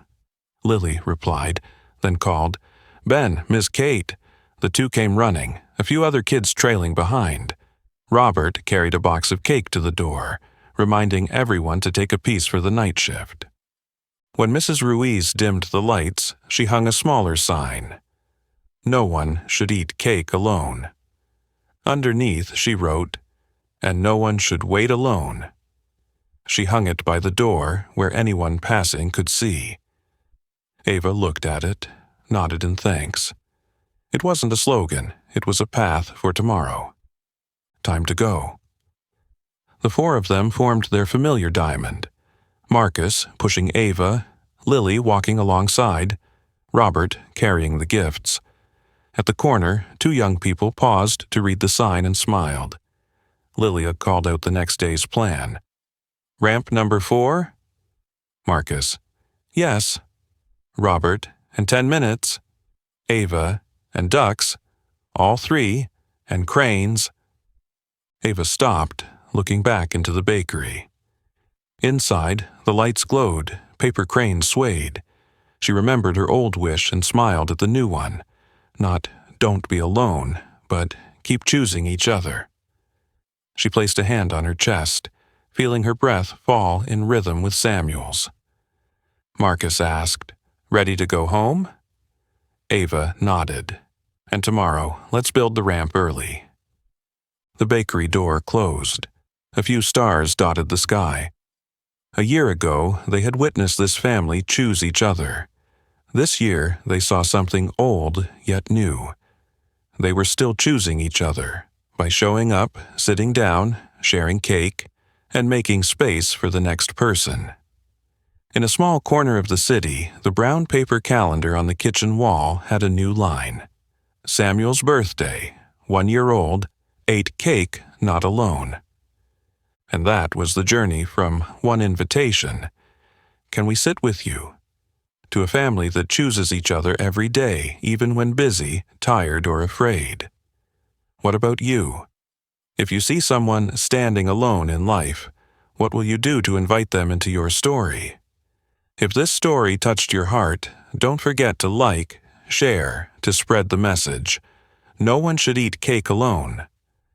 Lily replied, then called, "Ben, Miss Kate." The two came running, a few other kids trailing behind. Robert carried a box of cake to the door, reminding everyone to take a piece for the night shift. When Mrs. Ruiz dimmed the lights, she hung a smaller sign. "No one should eat cake alone." Underneath, she wrote, "And no one should wait alone." She hung it by the door where anyone passing could see. Ava looked at it, nodded in thanks. It wasn't a slogan, it was a path for tomorrow. Time to go. The four of them formed their familiar diamond. Marcus pushing Ava, Lily walking alongside, Robert carrying the gifts. At the corner, two young people paused to read the sign and smiled. Lilia called out the next day's plan. "Ramp number 4? Marcus: "Yes." Robert: "And 10 minutes." Ava: "And ducks." "All 3. And cranes." Ava stopped, looking back into the bakery. Inside, the lights glowed, paper cranes swayed. She remembered her old wish and smiled at the new one. Not "don't be alone," but "keep choosing each other." She placed a hand on her chest, feeling her breath fall in rhythm with Samuel's. Marcus asked, "Ready to go home?" Ava nodded. "And tomorrow, let's build the ramp early." The bakery door closed. A few stars dotted the sky. A year ago, they had witnessed this family choose each other. This year, they saw something old yet new. They were still choosing each other by showing up, sitting down, sharing cake, and making space for the next person. In a small corner of the city, the brown paper calendar on the kitchen wall had a new line. Samuel's birthday, 1 year old, ate cake not alone. And that was the journey from one invitation, "Can we sit with you?" to a family that chooses each other every day, even when busy, tired, or afraid. What about you? If you see someone standing alone in life, what will you do to invite them into your story? If this story touched your heart, don't forget to like, share, to spread the message. No one should eat cake alone.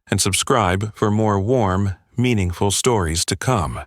And subscribe for more warm, meaningful stories to come.